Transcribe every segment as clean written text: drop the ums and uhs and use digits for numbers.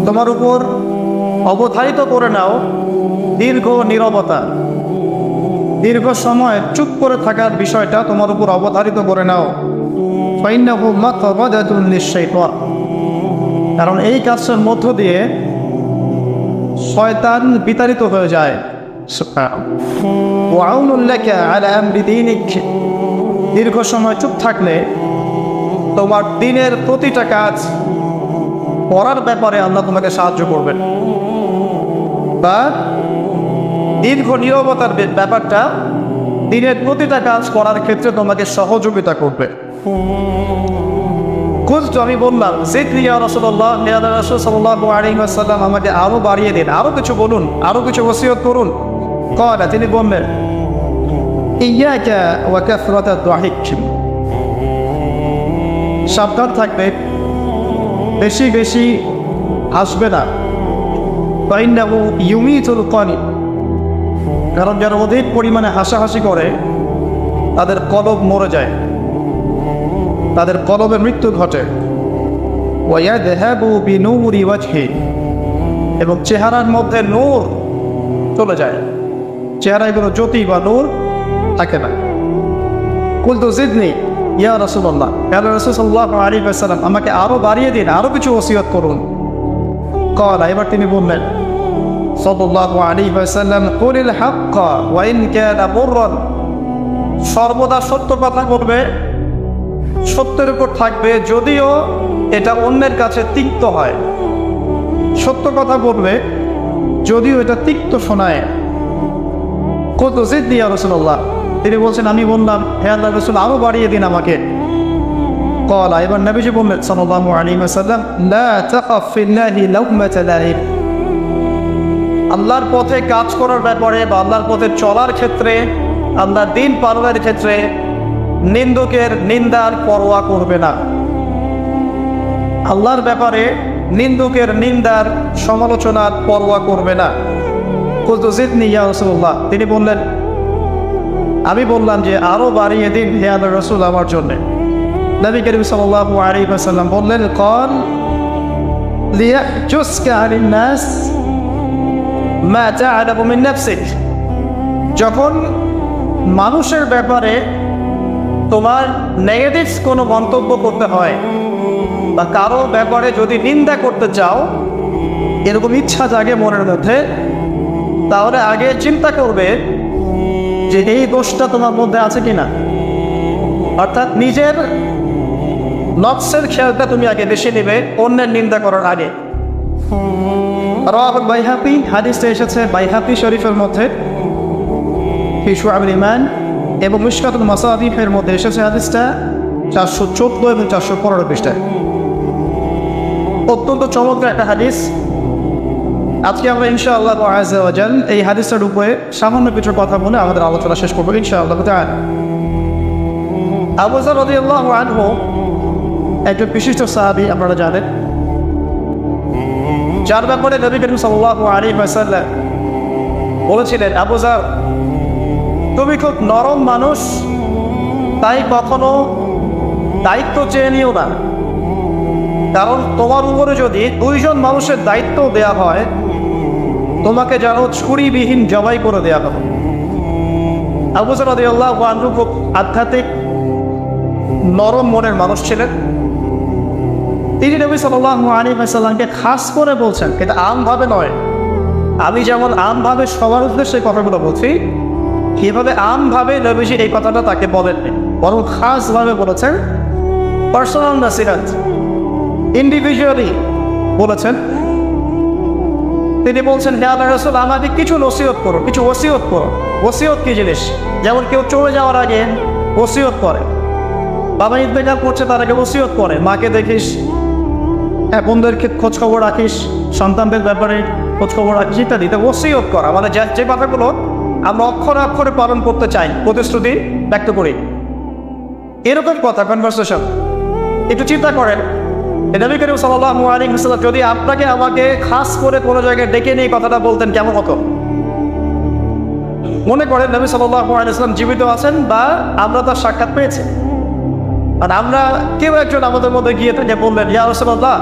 তোমার উপর অবধারিত করে নাও দীর্ঘ নীরবতা, দীর্ঘ সময় চুপ করে থাকার বিষয়টা তোমার উপর অবধারিত করে নাও। ফাইন্নাহু মাকবাদাতুন লিশ-শাইতান, কারণ এই কাজের মধ্য দিয়ে শয়তান বিতাড়িত হয়ে যায়। ওয়া আউনুল লাকা আলা আমরি দীনিক, দীর্ঘ সময় চুপ থাকলে তোমার দিনের প্রতিটা কাজ করার ব্যাপারে আল্লাহ তোমাকে সাহায্য করবেন, বা দীর্ঘ নীরবতার ব্যাপারটা দিনের প্রতিটা কাজ করার ক্ষেত্রে তোমাকে সহযোগিতা করবে। খুঁজতো, আমি বললাম জিদনি ইয়া রাসূলুল্লাহ, ইয়া রাসূল সাল্লাল্লাহু আলাইহি ওয়াসাল্লাম আমাকে আরো বাড়িয়ে দিন, আরো কিছু বলুন, আরো কিছু ওসিয়ত করুন। ক্বালা, তিনি বললেন ইয়াকা ওয়া কাসরাতাদ দাহিক, সাবধান থাকবে, বেশি বেশি হাসবে না। ফাইন্নাহু ইউমিতুল কানি, কারণ যারা অধিক পরিমাণে হাসাহাসি করে তাদের কলব মরে যায়, তাদের কলবের মৃত্যু ঘটে। ওয়ায়াযহাবু বিনূরি ওয়াজহি, এবং চেহারার মধ্যে নূর চলে যায়, চেহারায় কোনো জ্যোতি বা নূর থাকে না। কুলতু জিদনি ইয়া রাসূলুল্লাহ, ইয়া রাসূল সাল্লাল্লাহু আলাইহি ওয়াসাল্লাম আমাকে আরো বাড়িয়ে দিন, আরো কিছু ওসিয়ত করুন। ক্বালা, এবার তিনি বললেন সাল্লাল্লাহু আলাইহি ওয়াসাল্লাম কুলিল হাক্কা ওয়া ইন কানা মুররান, সর্বদা সত্য কথা বলবে, সত্যের উপর থাকবে যদিও এটা অন্যের কাছে তিক্ত হয়। সত্য কথা বলবে যদিও এটা তিক্ত শোনায়। কত জিদনি ইয়া রাসূলুল্লাহ, তিনি বলছেন আমি বললাম হে আল্লাহর রাসূল আরো বাড়িয়ে দিন আমাকে। ক্বালা, এবার নবীজি বললেন সাল্লাল্লাহু আলাইহি ওয়াসাল্লাম লা তাকাফ ফিল্লাহি লাউমাতা লাইম, আল্লাহর পথে কাজ করার ব্যাপারে বা আল্লাহর পথে চলার ক্ষেত্রে, আল্লাহর দ্বীন পালনের ক্ষেত্রে নিন্দুকের নিন্দার পরোয়া করবে না। আল্লাহর ব্যাপারে নিন্দুকের নিন্দার সমালোচনার পরোয়া করবে না। কুলতু জিদনি ইয়া রাসূলুল্লাহ, তিনি বললেন আমি বললাম যে আরো বাড়িয়ে দিন হে আল্লাহর রাসূল আমার জন্য। নবী করিম সাল্লাল্লাহু আলাইহি ওয়াসাল্লাম বললেন ক্বাল লিয়াহজুসকা আনিন নাস মা তা'লামু মিন নাফসিক, যখন মানুষের ব্যাপারে তোমার নেগেটিভ কোনো মন্তব্য করতে হয় বা কারো ব্যাপারে যদি নিন্দা করতে চাও, এরকম ইচ্ছা জাগে মনের মধ্যে, তাহলে আগে চিন্তা করবে যে এই দোষটা তোমার মধ্যে আছে কিনা। অর্থাৎ নিজের নফসের খেয়ালটা তুমি আগে বেশি নেবে অন্যের নিন্দা করার আগে। রাওয়াহুল বাইহাকি, হাদিসটা এসেছে বাইহাকি শরীফের মধ্যে ফি শুআবুল ঈমান, এবং মিশকাতুল মাসাবিহের মধ্যে এসেছে হাদিসটা 414 এবং 415 পৃষ্ঠায়। অত্যন্ত চমৎকার একটা হাদিস। আজকে আমরা ইনশাআল্লাহ আযজা ওয়া জাল এই হাদিসটার উপরে সামান্য কিছু কথা বলে আমাদের আলোচনা শেষ করবো ইনশাআল্লাহ তাআলা। আবু যর রাদিয়াল্লাহু আনহু একজন বিশিষ্ট সাহাবী, আপনারা জানেন, যার ব্যাপারে নবী করিম সাল্লাল্লাহু আলাইহি ওয়াসাল্লাম বলেছিলেন আবু যর তুমি খুব নরম মানুষ, তাই কখনো দায়িত্ব চেয়ে নিও না, কারণ তোমার উপরে যদি 2 জন মানুষের দায়িত্ব দেয়া হয় তোমাকে যেন ছুরিবিহীন জবাই করে দেয়া হবে। আবু যর রাদিয়াল্লাহু আনহু খুব আধ্যাত্মিক নরম মনের মানুষ ছিলেন। তিনি নবী সাল্লাল্লাহু আলাইহি ওয়াসাল্লামকে খাস করে বলছেন, এটা আমভাবে নয়, আমি যেমন আমভাবে সবার উদ্দেশ্যে কথাগুলো বলছি এভাবে আমভাবে নবীজি এই কথাটা তাকে বলেননি, বরং খাসভাবে বলেছেন, পার্সোনাল নাসিহাত, ইন্ডিভিজুয়ালি বলেছেন। তিনি বলছেন হে আল্লাহর রাসূল আমাকে কিছু নসিহত করো, কিছু ওসিয়ত করো। ওসিয়ত কি জিনিস? যেমন কেউ চলে যাওয়ার আগে ওসিয়ত করে, বাবা ইন্তেকাল করছে তার আগে ওসিয়ত করে, মাকে দেখিস, বোনদেরকে খোঁজ খবর রাখিস, সন্তানদের ব্যাপারে খোঁজ খবর রাখিস ইত্যাদি। তো ওসিয়ত করা মানে যে কথাগুলো আমরা অক্ষরে অক্ষরে পালন করতে চাই, প্রতিশ্রুতি ব্যক্ত করি, এরকম কথা কনভারসেশন। একটু চিন্তা করেন, নবী করিম সাল্লাল্লাহু আলাইহি ওয়াসাল্লাম যদি আপনাকে আমাকে খাস করে কোনো জায়গায় ডেকে নিয়ে কথাটা বলতেন কেমন হতো? মনে করেন নবী সাল্লাল্লাহু আলাইহি ওয়াসাল্লাম জীবিত আছেন বা আমরা তার সাক্ষাৎ পেয়েছি, আর আমরা কেউ একজন আমাদের মধ্যে গিয়ে থেকে বললেন ইয়া রাসূলুল্লাহ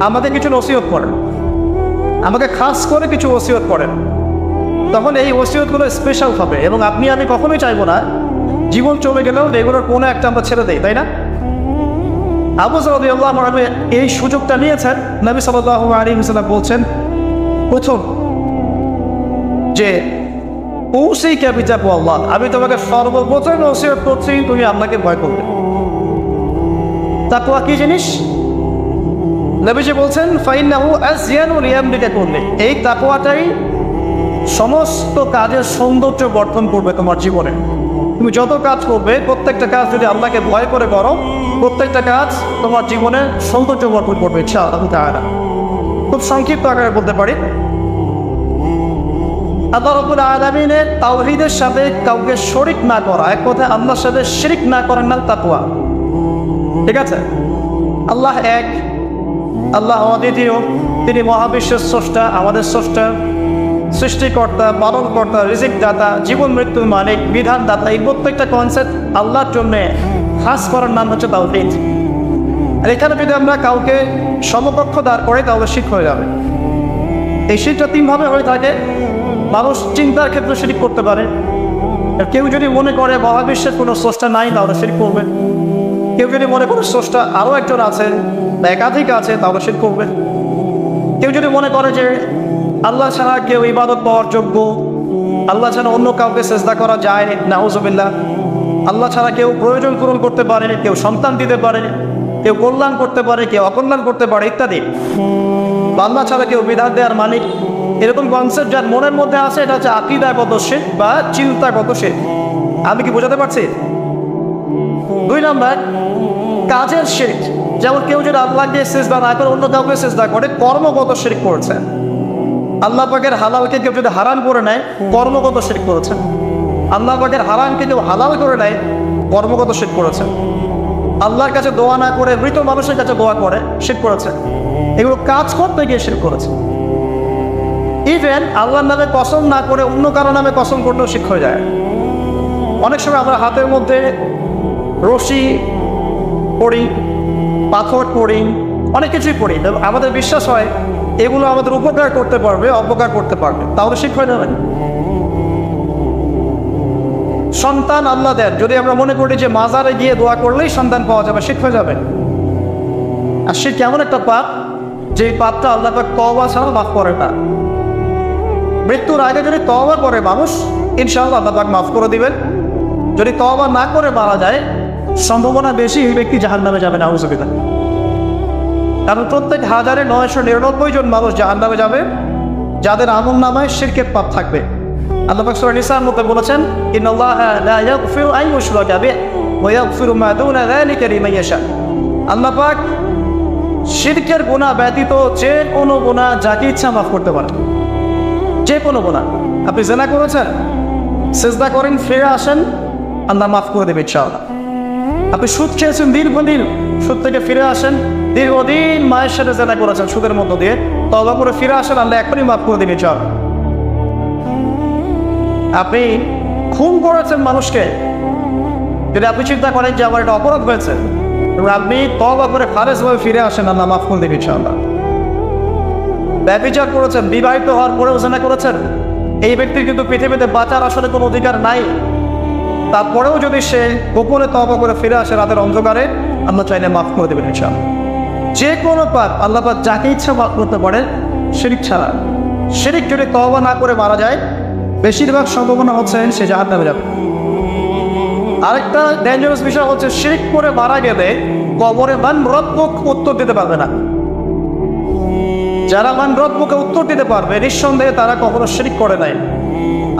আমাদের কিছু নসিহত করেন, আমাকে খাস করে কিছু ওসিয়ত করেন, তখন এই ওসিয়তগুলো স্পেশাল হবে এবং আপনি আমি কখনোই চাইবো না জীবন চলে গেলেও এগুলোর কোনো একটা আমরা ছেড়ে দেই, তাই না? আবু যর রাদিয়াল্লাহু আনহু এই সুযোগটা নিয়েছেন। নবী সাল্লাল্লাহু আলাইহি ওয়াসাল্লাম বলছেন, প্রথম যে উসিকা বিতাকওয়াল্লাহ, আমি তোমাকে সর্বপ্রথম ওসিয়ত করছি তুমি আল্লাহকে ভয় করবে। তাকওয়া কি জিনিস? নবীজি বলছেন ফাইন্নাহু আযয়ানু লিয়ামলিকা কুল্লি, এই তাকওয়াটাই সমস্ত কাজের সৌন্দর্য বর্ধন করবে তোমার জীবনে। তুমি যত কাজ করবে প্রত্যেকটা কাজ যদি আল্লাহকে ভয় করে করো, প্রত্যেকটা কাজ তোমার জীবনে সৌন্দর্য বর্ধন করবে ইনশাআল্লাহ তাআলা। খুব সংক্ষিপ্ত আকারে বলতে পারি, আল্লাহ রাব্বুল আলামিনের তাওহীদের সাথে কাউকে শরীক না করা, এক কথায় আল্লাহর সাথে শিরক না করার নাম তাকওয়া। ঠিক আছে? আল্লাহ এক, আল্লাহ অদ্বিতীয়, তিনি মহাবিশ্বের স্রষ্টা, আমাদের স্রষ্টা, সৃষ্টিকর্তা, পালনকর্তা, রিজিক দাতা, জীবন মৃত্যুর মালিক, বিধান দাতা। এই প্রত্যেকটা কনসেপ্ট আল্লাহর জন্য খাস করার নাম হচ্ছে তাওহীদ। আর এখানে যদি আমরা কাউকে সমকক্ষ দাঁড় করে তাহলে শিরক হয়ে যাবে। এই শিরকটা তিনভাবে হয়ে থাকে। মানুষ চিন্তার ক্ষেত্রে শিরক করতে পারে। কেউ যদি মনে করে মহাবিশ্বের কোনো স্রষ্টা নাই তাহলে শিরক করবে। কেউ যদি মনে করে স্রষ্টা আরও একজন আছে বা একাধিক আছে তাহলে শিরক করবে। কেউ যদি মনে করে যে আল্লাহ ছাড়া কেউ ইবাদত পাওয়ার যোগ্য, আল্লাহ ছাড়া অন্য কাউকে সেজদা করা যায়, নাউজুবিল্লাহ, আল্লাহ ছাড়া কেউ প্রয়োজন পূরণ করতে পারে, কেউ সন্তান দিতে পারে, কেউ কল্যাণ করতে পারে, কেউ অকল্যাণ করতে পারে ইত্যাদি, বা আল্লাহ ছাড়া কেউ বিধান দেওয়ার মালিক, এরকম কনসেপ্ট যার মনের মধ্যে আছে, এটা হচ্ছে আকীদাগত শিরক বা চিন্তাগত শিরক। আমি কি বোঝাতে পারছি? 2 নাম্বার কাজের শিরক, যেমন কেউ যদি আল্লাহকে সিজদা না করে অন্য কাউকে সিজদা করে, কর্মগত শিরক করেছে। আল্লাহ পাকের হালালকে কেউ যদি হারাম করে নেয়, কর্মগত শিরক করেছে। আল্লাহ পাকের হারামকে কেউ হালাল করে নেয়, কর্মগত শিরক করেছে। আল্লাহর কাছে দোয়া না করে মৃত মানুষের কাছে দোয়া করে শিরক করেছে। এগুলো কাজ করতে গিয়ে শিরক করেছে। ইভেন আল্লাহর নামে কসম না করে অন্য কারো নামে কসম করলেও শিরক হয়ে যায়। অনেক সময় আমরা হাতের মধ্যে রশি পড়ি, পাথর পড়ি, অনেক কিছুই পড়ি, আমাদের বিশ্বাস হয় এগুলো আমাদের উপকার করতে পারবে, অপকার করতে পারবে, তাহলে শিরক হয়ে যাবে। সন্তান আল্লাহ দেন, যদি আমরা মনে করি যে মাজারে গিয়ে দোয়া করলেই সন্তান পাওয়া যাবে, শিরক হয়ে যাবে। আর শিরক এমন একটা পাপ, যে পাপটা আল্লাহ পাক তওবা ছাড়া মাফ করে না। মৃত্যুর আগে যদি তওবা করে মানুষ, ইনশাআল্লাহ আল্লাহ পাক মাফ করে দিবেন। যদি তওবা না করে মারা যায়, সম্ভাবনা বেশি এই ব্যক্তি জাহান্নামে যাবে, নাউজুবিল্লাহ। কারণ প্রত্যেক 1999 জন মানুষ জাহান্নামে যাবে যাদের আমলনামায় শিরকের পাপ থাকবে। আল্লাহ পাক সূরা নিসার মধ্যে বলেছেন, ইন্নাল্লাহা লা ইয়াগফিরু আন ইউশরাকা বিহি ওয়া ইয়াগফিরু মা দুনা যালিকা লিমান ইয়াশা। আল্লাহ পাক শিরকের গুনাহ ব্যতীত যে কোনো গুনাহ যাকে ইচ্ছা মাফ করতে পারেন, যে কোনো গুনাহ। আপনি জিনা করেছেন, সিজদা করেন, ফিরে আসেন, আল্লাহ মাফ করে দেবে ইনশাআল্লাহ। আপনি সুদ খেয়েছেন দীর্ঘদিন, সুদ থেকে ফিরে আসেন, দীর্ঘদিন মায়ের সাথে জিনা করেছেন সুদের মধ্য দিয়ে, তওবা করে ফিরে আসেন, আল্লাহ এখনই মাফ করে দেবে ইনশাআল্লাহ। আপনি খুন করেছেন মানুষকে, যদি আপনি চিন্তা করেন যে আমার এটা অপরাধ হয়েছে, এবং আপনি তওবা করে খালেসভাবে ফিরে আসেন, আল্লাহ মাফ করে দেবে ইনশাআল্লাহ। ব্যভিচার করেছেন, বিবাহিত হওয়ার পরেও জিনা করেছেন, এই ব্যক্তির কিন্তু পৃথিবীতে বাঁচার আসলে কোনো অধিকার নাই। তারপরেও যদি সে গোপনে তওবা করে ফিরে আসে রাতের অন্ধকারে, আল্লাহ চাইলে মাফ করে দেবেন ইনশাআল্লাহ। যে কোনো পাপ আল্লাহ পাক যাকে ইচ্ছা মাফ করতে পারেন, শিরক ছাড়া। শিরক যদি তওবা না করে মারা যায়, বেশিরভাগ সম্ভাবনা হচ্ছে সে জাহান্নামে যাবে। আরেকটা ডেঞ্জারাস বিষয় হচ্ছে, শিরক করে মারা গেলে কবরে মান রব্বুক উত্তর দিতে পারবে না। যারা মান রব্বুকে উত্তর দিতে পারবে, নিঃসন্দেহে তারা কখনো শিরক করে নাই,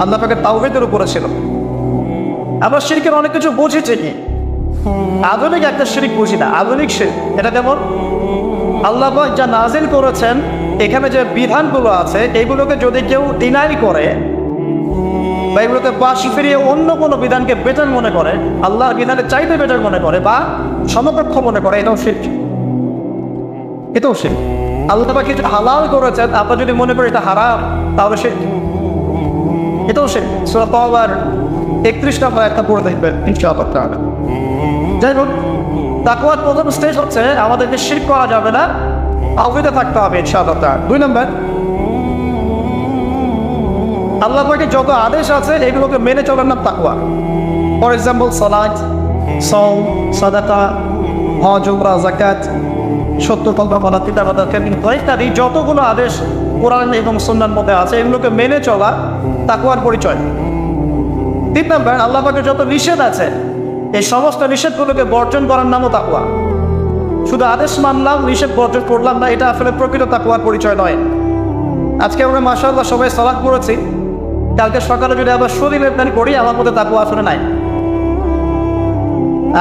আল্লাহ পাকের তাওহীদের উপরে ছিল। আমরা শিরকের অনেক কিছু বুঝি ঠিকই, আধুনিক একটা শিরক বুঝি না। আধুনিক শিরক এটা যেমন আল্লাহ পাক যা নাজিল করেছেন, এখানে যে বিধানগুলো আছে, এইগুলোকে যদি কেউ ডিনাই করে বা এগুলোকে পাশ ফিরিয়ে অন্য কোনো বিধানকে বেটার মনে করে, আল্লাহর বিধানের চাইতে বেটার মনে করে বা সমকক্ষ মনে করে, এটাও শিরক। এটাও শিরক। আল্লাহ পাক কিছু হালাল করেছেন, আমরা যদি মনে করি এটা হারাম, তাহলে শিরক। এটাও শিরক। সূরা তাওবার 31 নম্বর একটা পড়ে দেখবেন ইনশাআল্লাহ তাআলা। যাই হোক, তাকওয়ার প্রথম স্টেজ হচ্ছে আমাদেরকে শিরক করা যাবে না, তাওহীদে থাকতে হবে ইনশাআল্লাহ তাআলা। 2 নম্বর, আল্লাহ পাকের যত আদেশ আছে এগুলোকে মেনে চলার নাম তাকওয়া। ফর এক্সাম্পল সালাত, সাওম, সাদাকা, হজ, উমরা, যাকাত, সত্য কথা বলা, পিতা মাতাকে ইত্যাদি যতগুলো আদেশ কোরআন এবং সুন্নাহর মধ্যে আছে এগুলোকে মেনে চলা তাকওয়ার পরিচয়। 3 নম্বর, আল্লাহ পাকের যত নিষেধ আছে এই সমস্ত নিষেধগুলোকে বর্জন করার নামও তাকওয়া। শুধু আদেশ মানলাম, নিষেধ বর্জন করলাম না, এটা আসলে প্রকৃত তাকওয়ার পরিচয় নয়। আজকে আমরা মাশাআল্লাহ সবাই সালাত পড়েছি, কালকে সকালে যদি আবার শরীরের প্ল্যান করি আমার মধ্যে তাকওয়া আসলে নাই।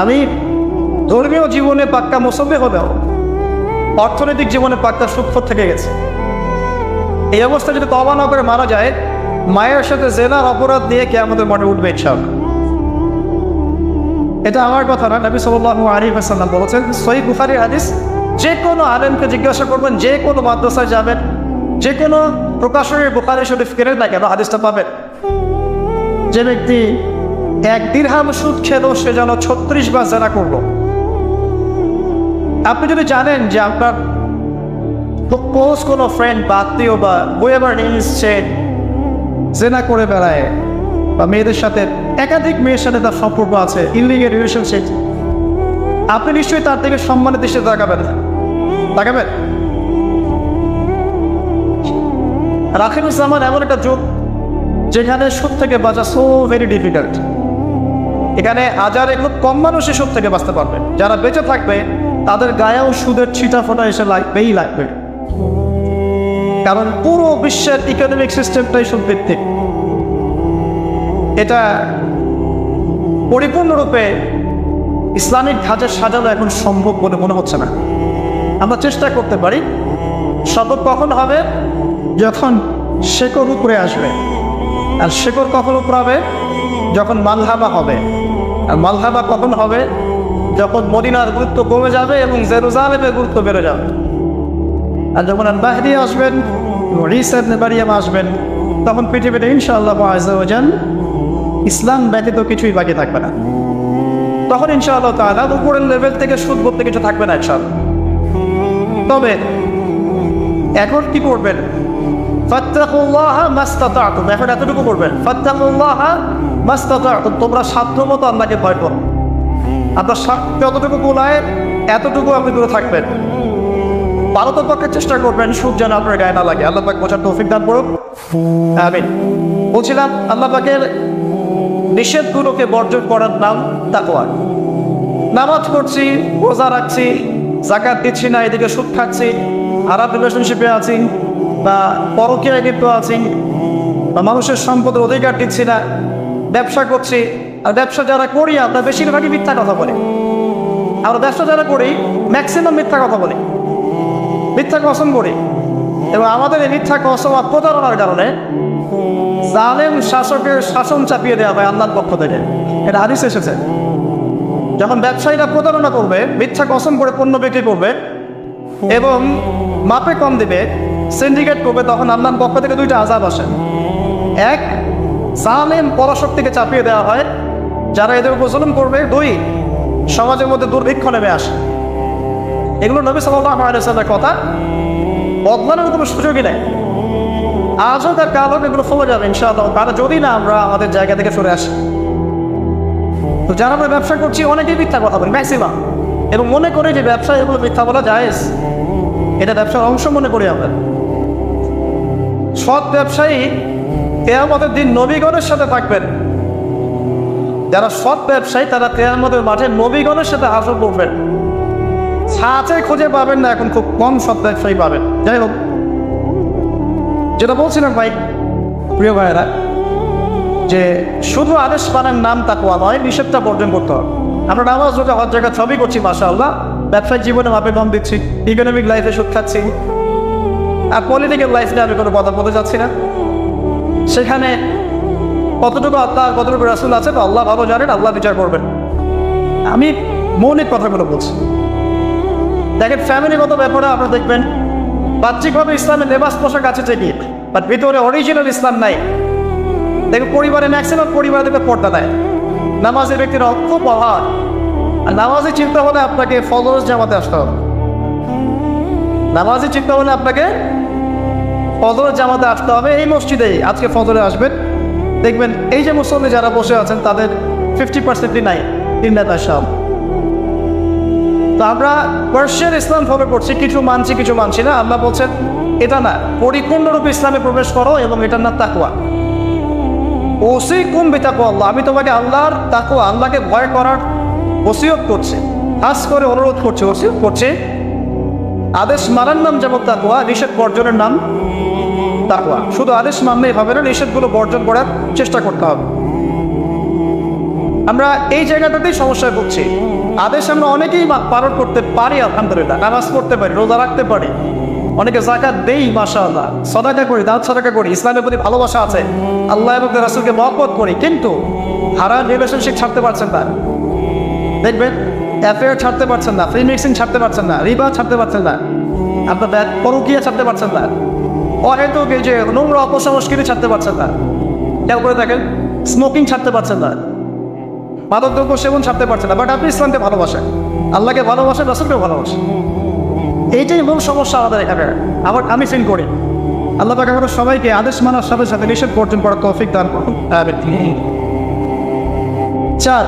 আমি ধর্মীয় জীবনে পাক্কা মুসল্লি হলেও অর্থনৈতিক জীবনে পাক্কা সুৎখোর থেকে গেছে। এই অবস্থা যদি তওবা না করে মারা যায়, মায়ের সাথে জেনার অপরাধ নিয়ে কিয়ামতের মাঠে উঠবে ইনশাআল্লাহ। এটা আমার কথা না, নবী সাল্লাল্লাহু আলাইহি ওয়াসাল্লাম বলেছেন, সহিহ বুখারীর হাদিস, যে কোনো আলেমকে জিজ্ঞাসা করবেন, যে কোনো মাদ্রাসায় যাবেন, যে কোনো প্রকাশনের বুখারী শরীফ কেনেন না কেন, হাদিসটা পাবেন। যে ব্যক্তি 1 দিরহাম সুদ খেলো সে যেন 36 বার জেনা করলো। আপনি যদি জানেন যে আপনার ক্লোজ কোনো ফ্রেন্ড বা আত্মীয় বা বইয়েবার সে জেনা করে বেড়ায় বা মেয়েদের সাথে একাধিক মেয়ের সাথে তার সম্পর্ক আছে, ইনলিগাল রিলেশনশিপ, আপনি নিশ্চয়ই তার থেকে সম্মানের দৃষ্টিতে তাকাবেন না, তাকাবেন? আখিরুজ্জামান এমন একটা যুগ যেখানে সুদ থেকে বাঁচা সো ভেরি ডিফিকাল্ট। এখানে হাজারে খুব কম মানুষই সুদ থেকে বাঁচতে পারবে। যারা বেঁচে থাকবে তাদের গায়েও সুদের ছিটা ফোটা এসে লাগবেই লাগবে, কারণ পুরো বিশ্বের ইকোনমিক সিস্টেমটাই সুদ ভিত্তিক। এটা পরিপূর্ণরূপে ইসলামিক ধাঁচে সাজানো এখন সম্ভব বলে মনে হচ্ছে না। আমরা চেষ্টা করতে পারি। সবক কখন হবে? যখন শেকড় উপরে আসবে। আর শেকড় কখন উপরে হবে? যখন মালহাবা হবে। আর মালহাবা কখন হবে? যখন মদিনার গুরুত্ব কমে যাবে এবং জেরুজালেমের গুরুত্ব বেড়ে যাবে। আর যখন আল-মাহদি আসবেন, ঈসা ইবনে মারইয়াম আসবেন, তখন পৃথিবীতে ইনশাআল্লাহ আযজা ওয়া জাল ইসলাম ব্যতীত কিছুই বাকি থাকবে না। তখন ইনশাআল্লাহ তাআলা উপরের লেভেল থেকে সুদ বলতে কিছু থাকবে না ইনশাআল্লাহ। তবে এখন কি করবেন? ফাত্তাকুল্লাহা মাসতাতা'তুম। এখন এতটুকু করবেন, ফাত্তাকুল্লাহা মাসতাতা'তুম, তোমরা সাধ্যমতো আল্লাহকে ভয় করো। আপনার যতটুকু কুলায় এতটুকু আপনি দূরে থাকবেন। ভারতের পক্ষে চেষ্টা করবেন সুদ যেন আপনার গায়ে না লাগে। আল্লাহ পাক বোঝার তৌফিক দান করুক, আমিন। বলছিলাম আল্লাহ পাকের নিষেধগুলোকে বর্জন করার নাম তাকওয়া। নামাজ পড়ছি, রোজা রাখছি, যাকাত দিচ্ছি না, এদিকে সুদ খাচ্ছি, খারাপ রিলেশনশিপে আছি, বা পরকীয়ায় লিপ্ত আছি, বা মানুষের সম্পদের অধিকার দিচ্ছি না, ব্যবসা করছি। আর ব্যবসা যারা করি আমরা বেশিরভাগই মিথ্যা কথা বলি। আমরা ব্যবসা যারা করি ম্যাক্সিমাম মিথ্যা কথা বলি, মিথ্যা কসম করি। এবং আমাদের এই মিথ্যা কসম আর প্রতারণার কারণে জালেম শাসকের শাসন চাপিয়ে দেওয়া হয় আল্লাহর পক্ষ থেকে। এটা হাদিস এসেছে। যখন ব্যবসায়ীরা প্রতারণা করবে, মিথ্যা কসম করে পণ্য বিক্রি করবে এবং মাপে কম দেবে, সিন্ডিকেট করবে, তখন আল্লাহর পক্ষ থেকে 2টা আযাব আসে। এক, জালেম পরাশক্তিকে চাপিয়ে দেওয়া হয় যারা এদের উপর জুলুম করবে। 2, সমাজের মধ্যে দুর্ভিক্ষ নেমে আসে। এগুলো নবী সাল্লাল্লাহু আলাইহি ওয়াসাল্লামের কথা, বদলানোর কোনো সুযোগই নেই। আজও তার কালো এগুলো ফলে যাবে ইনশাআল্লাহ, তারা যদি না আমরা আমাদের জায়গা থেকে সরে আসি। তো যারা আমরা ব্যবসা করছি অনেকেই মিথ্যা কথা বলি ম্যাক্সিমাম, এবং মনে করি যে ব্যবসায় এগুলো মিথ্যা বলা জায়েজ, এটা ব্যবসার অংশ মনে করি আমরা। সৎ ব্যবসায়ী কিয়ামতের দিন নবীগণের সাথে থাকবেন। যারা সৎ ব্যবসায়ী তারা কিয়ামতের মাঠে নবীগণের সাথে হাসর করবেন। ছাঁচে খুঁজে পাবেন না, এখন খুব কম সৎ ব্যবসায়ী পাবেন। যাই হোক, যেটা বলছিলাম ভাই, প্রিয় ভাইয়েরা, যে শুধু আদেশ পানের নাম তাকওয়া নয়, নিষেধটা বর্জন করতে হবে। আমরা নামাজ রোজা হজ জাকাত সবই করছি মাশাআল্লাহ, ব্যবসায়িক জীবনে মাপে কম দিচ্ছি, ইকোনমিক লাইফে সুদ খাচ্ছি, আর পলিটিক্যাল লাইফ নিয়ে আমি কোনো কথা বলতে যাচ্ছি না। সেখানে কতটুকু আল্লাহ কতটুকু রাসূল আছে তো আল্লাহ ভালো জানেন, আল্লাহ বিচার করবেন। আমি মৌলিক কথাগুলো বলছি। দেখেন, ফ্যামিলিগত ব্যাপারে আপনারা দেখবেন বাহ্যিকভাবে ইসলামের লেবাস পোশাক আছে ঠিকই, বাট ভিতরে অরিজিনাল ইসলাম নাই। দেখবেন পরিবারে ম্যাক্সিমাম পরিবারে দেখবে পর্দা দেয়, নামাজের ব্যক্তির খুব অভাব। আর নামাজের চিন্তা হলে আপনাকে ফলোয়ার্স জামাতে আসতে হবে। নামাজে চিন্তা হলে আপনাকে ফজরের জামাতে আসতে হবে। এই মসজিদেই আজকে ফজরে আসবেন, দেখবেন এই যে মুসল্লি যারা বসে আছেন তাদের 50% নাই তিনটা সব। তো আমরা পার্সিয়ান ইসলাম ফলো করছি, কিছু মানছি কিছু মানছি না। আল্লাহ বলছেন এটা না, পরিপূর্ণরূপে ইসলামে প্রবেশ করো এবং এটার নাম তাকওয়া। ওসিকুম বিতাকওয়া আল্লাহ, আমি তোমাকে আল্লাহর তাকওয়া, আল্লাহকে ভয় করার ওসিয়ত করছে, খাস করে অনুরোধ করছে, ওসিয়ত করছে। আদেশ মানার নাম যেমন তাকওয়া, নিষেধ বর্জনের নাম তাকওয়া। শুধু আদেশ মানলেই হবে না, নিষেধগুলো বর্জন করার চেষ্টা করতে হবে। আমরা এই জায়গাটাতেই সমস্যায় ভুগছি। আদেশ আমরা অনেকেই পালন করতে পারি, আলহামদুলিল্লাহ, নামাজ পড়তে পারি, রোজা রাখতে পারি, অনেকে যাকাত দেই, মাশাআল্লাহ, সাদাকা করি, দান সাদাকা করি, ইসলামের প্রতি ভালোবাসা আছে, আল্লাহ এবং রাসূলকে মহব্বত করি, কিন্তু হারাম রিলেশনশিপ ছাড়তে পারছেন না। দেখবেন অ্যাফেয়ার ছাড়তে পারছেন না, ফ্রি মিক্সিং ছাড়তে পারছেন না, রিবা ছাড়তে পারছেন না, আপনার পরকীয়া ছাড়তে পারছেন না, অহেতুক এই যে নোংরা অপসংস্কৃতি ছাড়তে পারছেন না। খেয়াল করে দেখেন, স্মোকিং ছাড়তে পারছেন না, মাদকদ্রব্য সেবন ছাড়তে পারছেন না, বাট আপনি ইসলামকে ভালোবাসেন, আল্লাহকে ভালোবাসেন, রাসূলকে ভালোবাসেন। এইটাই মূল সমস্যা আমাদের এখানে। আবার আমি ফিল করি আল্লাহ পাক আমাদের সবাইকে আদেশ মানার সাথে সাথে নিষেধ বর্জন করার তৌফিক দান করুন। 4,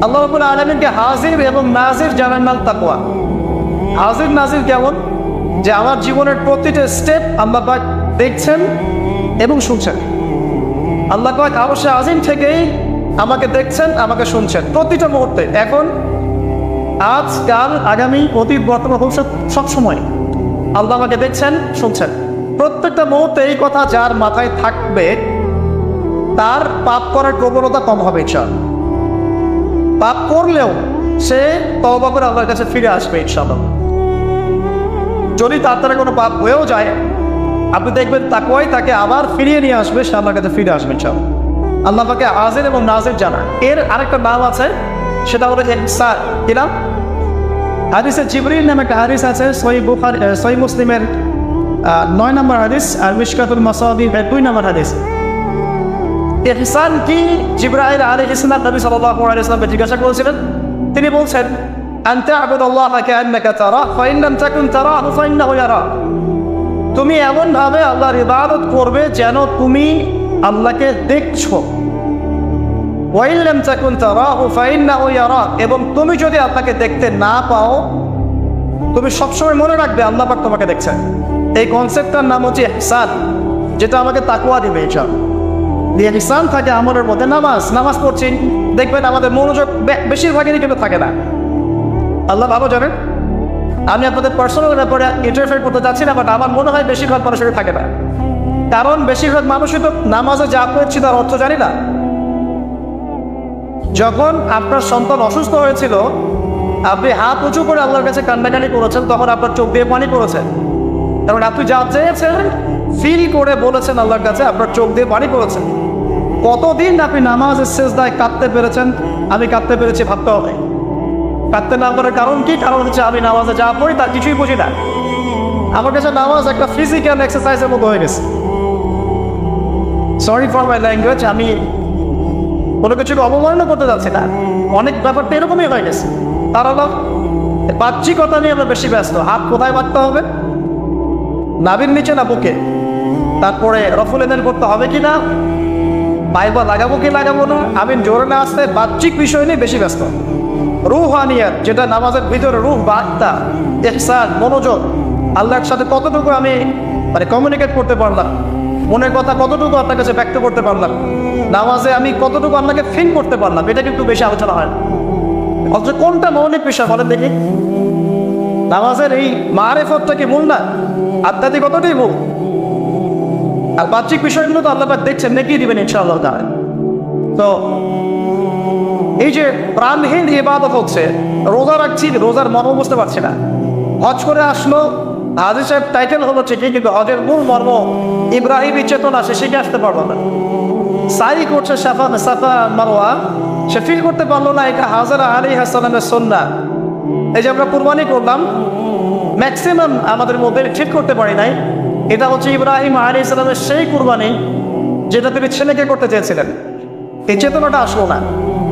আল্লাহ রাব্বুল আলামিনকে হাজির এবং নাজির জানার নাম তাকওয়া। হাজির নাজির কেমন? যে আমার জীবনের প্রতিটা স্টেপ আল্লাহ পাক দেখছেন এবং শুনছেন। আল্লাহ পাক অবশ্যই আজিম থেকেই আমাকে দেখছেন, আমাকে শুনছেন প্রতিটা মুহূর্তে, এখন, আজ, কাল, আগামী, অতীত, বর্তমান, ভবিষ্যৎ, সবসময় আল্লাহ আমাকে দেখছেন, শুনছেন। প্রত্যেকটা মুহূর্তে এই কথা যার মাথায় থাকবে তার পাপ করার প্রবণতা কম হবে। ইনশাআল্লাহ পাপ করলেও সে তওবা করে আল্লাহর কাছে ফিরে আসবে ইনশাআল্লাহ। যদি তার দ্বারা কোনো পাপ হয়েও যায়, আপনি দেখবেন তাকওয়াই তাকে আবার ফিরিয়ে নিয়ে আসবে, সে আল্লাহর কাছে ফিরে আসবে ইনশাআল্লাহ। আল্লাহ পাকে হাজির এবং নাজির জানা। এর আরেকটা নাম আছে, সেটা হলো ইহসান। কি নাম? হাদিসে জিবরিল নামে একটা হাদিস আছে, সহিহ মুসলিমের 9 নম্বর হাদিস, আর মিশকাতুল মাসাবিহ 2 নম্বর হাদিস। ইহসান কি? জিবরাইল আলাইহিস সালাম নবী সাল্লাল্লাহু আলাইহি ওয়াসাল্লামকে জিজ্ঞাসা করেছিলেন। তিনি বলছেন, আন তা'বুদাল্লাহা কাআন্নাকা তারাহু ফা ইন লাম তাকুন তারাহু ফা ইন্নাহু ইয়ারাক। তুমি এমন ভাবে আল্লাহর ইবাদত করবে যেন তুমি আল্লাহকে দেখছো। ওয়া ইন লাম তাকুন তারাহু ফা ইন্নাহু ইয়ারাক, এবং তুমি যদি আল্লাহকে দেখতে না পাও, তুমি সবসময় মনে রাখবে আল্লাহ পাক তোমাকে দেখছেন। এই কনসেপ্টটার নাম হচ্ছে ইহসান, যেটা আমাকে তাকওয়া দিবে। ইহসান থাকে আমলের মধ্যে। নামাজ পড়ছি, দেখবেন আমাদের মনোযোগ বেশিরভাগেরই কিন্তু থাকে না। আল্লাহ ভালো জানেন, আমি আপনাদের পার্সোনাল ব্যাপারে ইন্টারফেয়ার করতে যাচ্ছি না, বাট আমার মনে হয় বেশিরভাগ মানুষের থাকে না। কারণ বেশিরভাগ মানুষই তো নামাজে যা পড়ছি তার অর্থ জানি না। যখন আপনার সন্তান অসুস্থ হয়েছিল, আপনি হাত উঁচু করে আল্লাহর কাছে কান্নাকানি করেছেন, তখন আপনার চোখ দিয়ে পানি পড়েছে, কারণ আপনি যা চেয়েছেন ফিল করে বলেছেন আল্লাহর কাছে, আপনার চোখ দিয়ে পানি পড়েছে। কতদিন আপনি নামাজের সেজদায় কাঁদতে পেরেছেন? আমি কাঁদতে পেরেছি, ভাবতে হবে। কাঁদতে না পারার কারণ কি? কারণ হচ্ছে আমি নামাজে যা পড়ি তার কিছুই বুঝি না। আমার কাছে নামাজ একটা ফিজিক্যাল এক্সারসাইজের মতো হয়ে গেছে। সরি ফর মাই ল্যাঙ্গুয়েজ, আমি কোনো কিছুকে অবমাননা করতে যাচ্ছি না, অনেক ব্যাপারটা এরকমই হয়ে গেছে। তার হলো বাহ্যিকতা নিয়ে আমরা বেশি ব্যস্ত। হাত কোথায় বাঁধতে হবে? নাভির নিচে না বুকে? তারপরে রফুল এদান করতে হবে কি না, পাইবা লাগাবো কি লাগাবো না, আমি জোরে না আসতে বাহ্যিক বিষয় নিয়ে বেশি ব্যস্ত। রুহানিয়াত, যেটা নামাজের ভিতরে রুহ বা আত্মা, ইহসান, মনোযোগ, আল্লাহর সাথে কতটুকু আমি কমিউনিকেট করতে পারলাম, মনের কথা কতটুকু আপনার কাছে ব্যক্ত করতে পারলাম, নামাজে আমি কতটুকু আপনাকে ফিল করতে পারলাম, এটা কিন্তু বেশি আলোচনা হয় না। অথচ কোনটা মৌলিক বিষয় বলেন দেখি? নামাজের এই মারেফতটা কি মূল না? আধ্যাত্মিকতাটাই মূল। আর বাহ্যিক বিষয়গুলো তো আল্লাহ পাক দেখছেন, নেকি দিবেন ইনশাআল্লাহ তাআলা। তো এই যে প্রাণহীন ইবাদত হচ্ছে, রোজা রাখছি, রোজার মর্ম বুঝতে পারছি না। হজ করে আসলো, হাজি সাহেব টাইটেল হলো ঠিকই, কিন্তু হজের মূল মর্ম ইব্রাহিমী চেতনা সে শিখে আসতে পারলো না। সাই করছে সাফা মারওয়া, সে ফিল করতে পারলো না এটা হাজরা আলাইহিস সালামের সুন্নাহ। এই যে আমরা কুরবানি করলাম, ম্যাক্সিমাম আমাদের মধ্যে ঠিক করতে পারি নাই এটা হচ্ছে ইব্রাহিম আলাইহিস সালামের সেই কুরবানি যেটা তিনি ছেলেকে করতে চেয়েছিলেন। এই চেতনাটা আসলো না।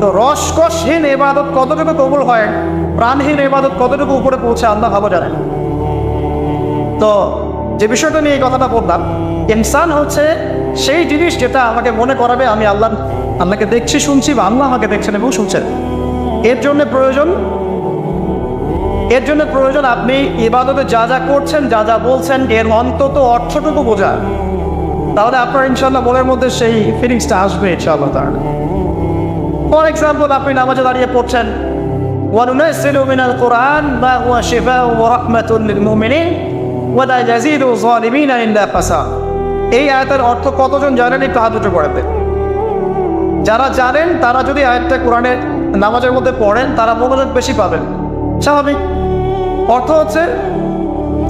তো তো রসকসহীন ইবাদত কতটুকু কবুল হয়, প্রাণহীন ইবাদত কতটুকু উপরে পৌঁছে আল্লাহ ভালো জানেন। তো যে বিষয়টা নিয়ে এই কথাটা বললাম, ইনসান হচ্ছে সেই জিনিস যেটা আমাকে মনে করাবে আমি আল্লাহকে দেখছি, শুনছি, বা আল্লাহ আমাকে দেখছেন এবং শুনছেন। এর জন্য প্রয়োজন আপনি ইবাদতে যা যা করছেন, যা যা বলছেন, এর অন্তত অর্থটুকু বোঝা। তাহলে আপনার ইনশাআল্লাহ মনের মধ্যে সেই ফিলিংসটা আসবে ইনশাআল্লাহ। তাহলে ফর এক্সাম্পল, আপনি নামাজে দাঁড়িয়ে পড়ছেন وَنُنَزِّلُ مِنَ الْقُرْآنِ مَا هُوَ شِفَاءٌ وَرَحْمَةٌ لِلْمُؤْمِنِينَ وَلَا يَزِيدُ الظَّالِمِينَ إِلَّا خَسَارًا। এই আয়াতের অর্থ কতজন জানেন একটু হাত উঁচু করে দেন। যারা জানেন তারা যদি আয়াতটা কোরআনে নামাজের মধ্যে পড়েন তারা মনোযোগ বেশি পাবেন, স্বাভাবিক। অর্থ হচ্ছে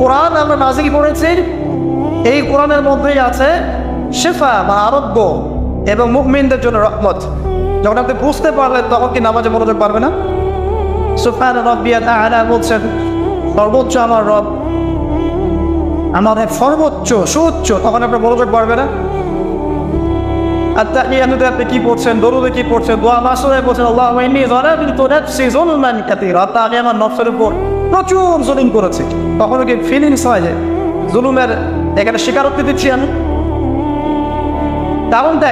কোরআন আমরা নাজিল করেছি, এই কোরআনের মধ্যেই আছে শিফা বা আরোগ্য এবং মুমিনদের জন্য রহমত। যখন আপনি বুঝতে পারলেন তখন কি নামাজে মনোযোগ পারবে না? সুবহান রাব্বিয়াল আ'লা বলছেন, সর্বোচ্চ আমার রব, আমার সর্বোচ্চ সুউচ্চ, তখন আপনার মনোযোগ পারবে না? আত্তাহিয়াতুতে আপনি কি পড়ছেন, দরুদে কি পড়ছেন, দোয়া মাসুরে পড়ছেন আল্লাহুম্মা ইন্নী যালামতু নাফসি যুলমান কাসীরা, আমি আমার নফসের উপর প্রচুর জুলুম করেছি। তখন কি ফিলিংস হয় যে জুলুমের এখানে স্বীকারোক্তি দিচ্ছি আমি? কারণটা